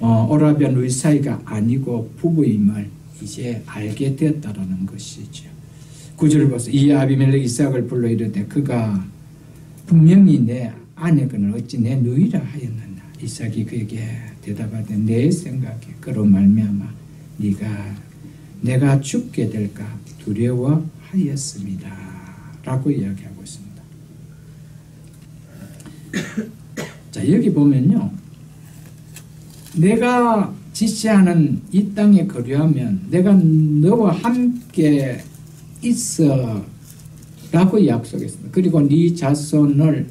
오라비안 의사이가 아니고 부부임을 이제 알게 되었다라는 것이죠. 9절을 보세요. 이 아비멜렉이 이삭을 불러 이르되 그가 분명히 내 아내건을 어찌 내 누이라 하였느냐. 이삭이 그에게 대답하되 내 생각에 그로 말미암아 내가 죽게 될까 두려워하였습니다 라고 이야기하고 있습니다. 자, 여기 보면요, 내가 지시하는 이 땅에 거류하면 내가 너와 함께 있어 라고 약속했습니다. 그리고 네 자손을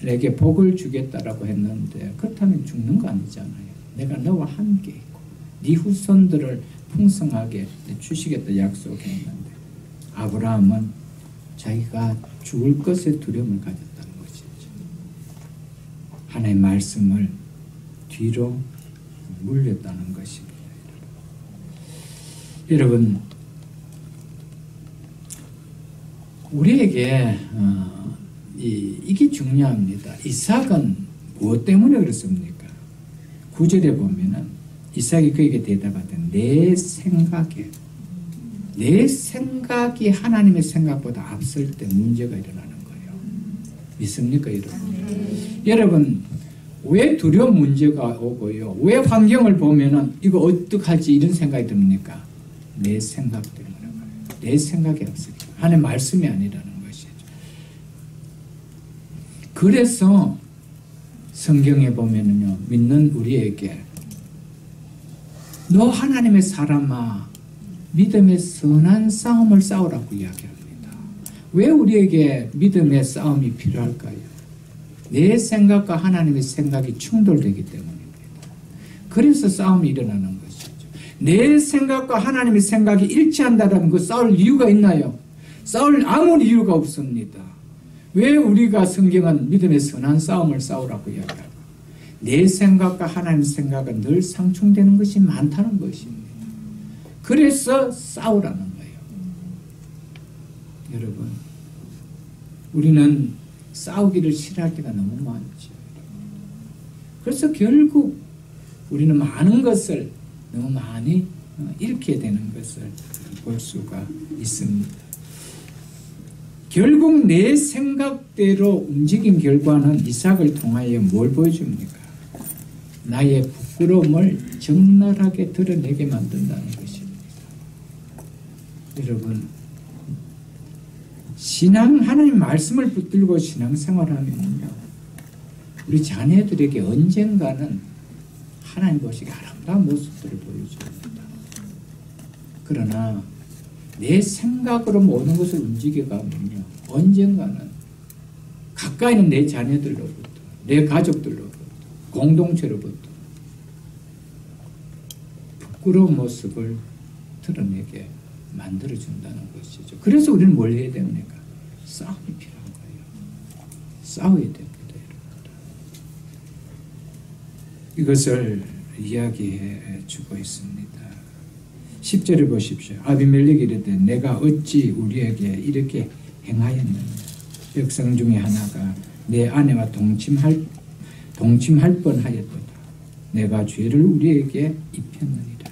내게 복을 주겠다라고 했는데 그렇다면 죽는 거 아니잖아요. 내가 너와 함께 있고 네 후손들을 풍성하게 주시겠다 약속했는데 아브라함은 자기가 죽을 것에 두려움을 가졌다는 것이죠. 하나님의 말씀을 뒤로 물렸다는 것입니다. 여러분, 우리에게 이게 중요합니다. 이삭은 무엇 때문에 그렇습니까? 9절에 보면은 이삭이 그에게 대답하되 내 생각이 하나님의 생각보다 앞설 때 문제가 일어나는 거예요. 믿습니까, 여러분? 여러분, 왜 두려운 문제가 오고요? 왜 환경을 보면은 이거 어떡하지 이런 생각이 듭니까? 내 생각 때문에 그래요. 내 생각이 앞서니까 하나님의 말씀이 아니라는 것이죠. 그래서 성경에 보면은요, 믿는 우리에게 너 하나님의 사람아 믿음의 선한 싸움을 싸우라고 이야기합니다. 왜 우리에게 믿음의 싸움이 필요할까요? 내 생각과 하나님의 생각이 충돌되기 때문입니다. 그래서 싸움이 일어나는 것이죠. 내 생각과 하나님의 생각이 일치한다면 그 싸울 이유가 있나요? 싸울 아무 이유가 없습니다. 왜 우리가 성경은 믿음의 선한 싸움을 싸우라고 이야기할까? 내 생각과 하나님의 생각은 늘 상충되는 것이 많다는 것입니다. 그래서 싸우라는 거예요. 여러분, 우리는 싸우기를 싫어할 때가 너무 많죠. 그래서 결국 우리는 많은 것을 너무 많이 잃게 되는 것을 볼 수가 있습니다. 결국 내 생각대로 움직인 결과는 이삭을 통하여 뭘 보여줍니까? 나의 부끄러움을 적나라하게 드러내게 만든다는 것입니다. 여러분, 하나님 말씀을 붙들고 신앙생활하면요, 우리 자녀들에게 언젠가는 하나님 보시기에 아름다운 모습들을 보여줍니다. 그러나 내 생각으로 모든 것을 움직여가면요, 언젠가는 가까이 있는 내 자녀들로부터, 내 가족들로부터, 공동체로부터 부끄러운 모습을 드러내게 만들어준다는 것이죠. 그래서 우리는 뭘 해야 됩니까? 싸움이 필요한 거예요. 싸워야 됩니다. 이것을 이야기해 주고 있습니다. 10절을 보십시오. 아비멜렉이 이르되 내가 어찌 우리에게 이렇게 행하였느냐. 백성 중에 하나가 내 아내와 동침할 뻔하였도다. 내가 죄를 우리에게 입혔느니라.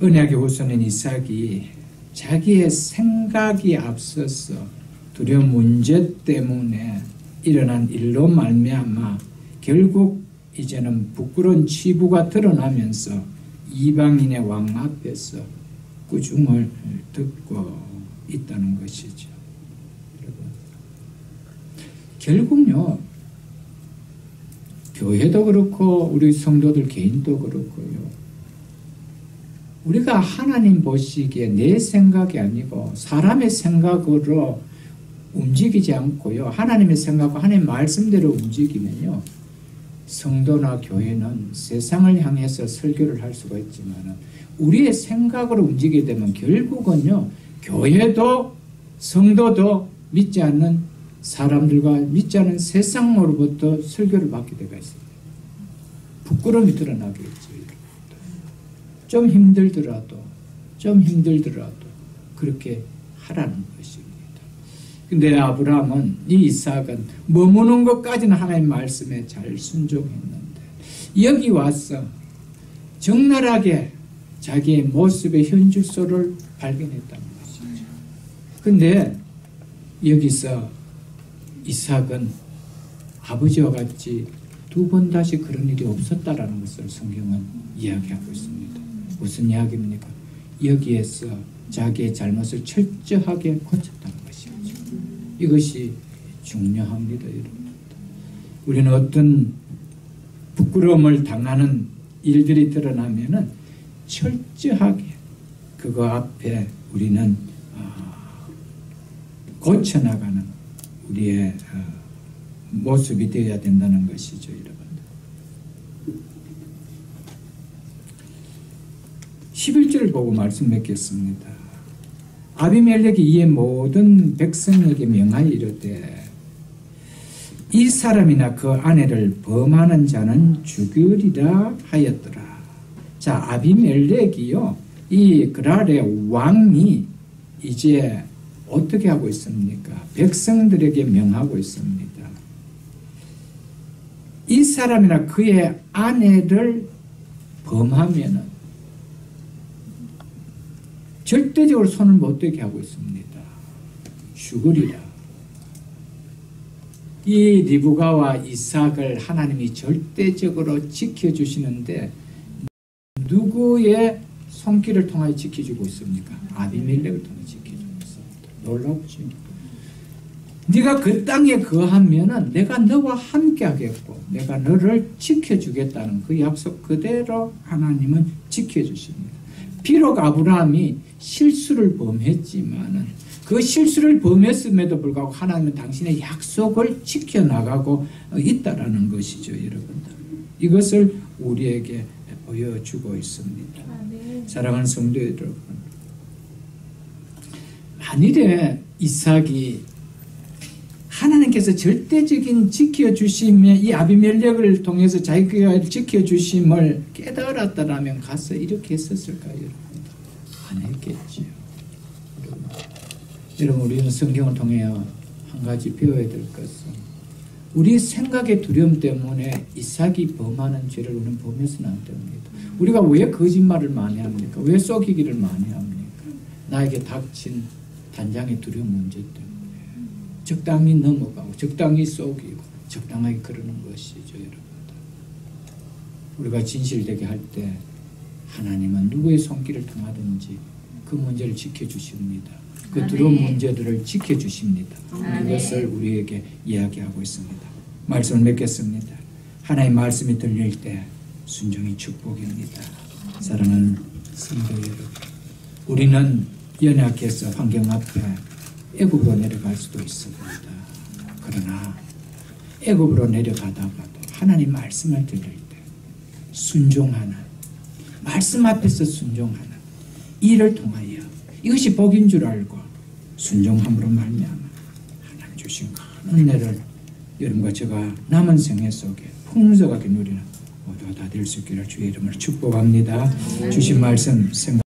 언약의 후손인 이삭이 자기의 생각이 앞서서 두려운 문제 때문에 일어난 일로 말미암아 결국 이제는 부끄러운 치부가 드러나면서 이방인의 왕 앞에서 꾸중을 듣고 있다는 것이죠. 여러분, 결국요, 교회도 그렇고 우리 성도들 개인도 그렇고요, 우리가 하나님 보시기에 내 생각이 아니고 사람의 생각으로 움직이지 않고요, 하나님의 생각과 하나님의 말씀대로 움직이면요, 성도나 교회는 세상을 향해서 설교를 할 수가 있지만 우리의 생각으로 움직이게 되면 결국은요, 교회도 성도도 믿지 않는 사람들과 믿지 않는 세상으로부터 설교를 받게 되어 있습니다. 부끄러움이 드러나겠죠. 좀 힘들더라도 그렇게 하라는 것입니다. 근데 아브라함은, 이 이삭은 머무는 것까지는 하나님 말씀에 잘 순종했는데 여기 와서 적나라하게 자기의 모습의 현주소를 발견했다는 것이죠. 근데 여기서 이삭은 아버지와 같이 두 번 다시 그런 일이 없었다라는 것을 성경은 이야기하고 있습니다. 무슨 이야기입니까? 여기에서 자기의 잘못을 철저하게 고쳤다는 것이죠. 이것이 중요합니다, 여러분. 우리는 어떤 부끄러움을 당하는 일들이 드러나면은 철저하게 그거 앞에 우리는 고쳐나가는 우리의 모습이 되어야 된다는 것이죠, 여러분. 11절을 보고 말씀 맺겠습니다. 아비멜렉이 이에 모든 백성에게 명하여 이르되 이 사람이나 그 아내를 범하는 자는 죽으리라 하였더라. 자, 아비멜렉이요, 이 그랄의 왕이 이제 어떻게 하고 있습니까? 백성들에게 명하고 있습니다. 이 사람이나 그의 아내를 범하면은 절대적으로 손을 못 대게 하고 있습니다. 죽으리라. 이 리브가와 이삭을 하나님이 절대적으로 지켜주시는데 누구의 손길을 통하여 지켜주고 있습니까? 아비멜렉을 통해 지켜주고 있습니다. 놀랍죠? 네가 그 땅에 거하면은 내가 너와 함께 하겠고 내가 너를 지켜주겠다는 그 약속 그대로 하나님은 지켜주십니다. 비록 아브라함이 실수를 범했지만은 그 실수를 범했음에도 불구하고 하나님은 당신의 약속을 지켜나가고 있다라는 것이죠, 여러분들. 이것을 우리에게 보여주고 있습니다. 아멘. 사랑하는 성도 여러분, 만일에 이삭이 하나님께서 절대적인 지켜주심의 이 아비멜렉을 통해서 자기가 지켜주심을 깨달았다라면 가서 이렇게 했었을까요? 여러분? 안 했겠지요. 여러분, 우리는 성경을 통해 한 가지 배워야 될 것은 우리 생각의 두려움 때문에 이삭이 범하는 죄를 우리는 범해서는 안 됩니다. 우리가 왜 거짓말을 많이 합니까? 왜 속이기를 많이 합니까? 나에게 닥친 단장의 두려움 문제 때문에 적당히 넘어가고 적당히 속이고 적당하게 그러는 것이죠. 여러분들, 우리가 진실되게 할 때 하나님은 누구의 손길을 통하든지 그 문제를 지켜주십니다. 그 두려운 문제들을 지켜주십니다. 그것을 우리에게 이야기하고 있습니다. 말씀을 맺겠습니다. 하나님의 말씀이 들릴 때 순종이 축복입니다. 사랑하는 성도 여러분, 우리는 연약해서 환경 앞에 애굽으로 내려갈 수도 있습니다. 그러나 애굽으로 내려가다가도 하나님 말씀을 들을 때 순종하는, 말씀 앞에서 순종하는 이를 통하여 이것이 복인 줄 알고 순종함으로 말미암아 하나님 주신 큰 은혜를 여러분과 제가 남은 생애 속에 풍성하게 누리는 모두가 다 될 수 있기를 주의 이름으로 축복합니다. 주신 말씀 생각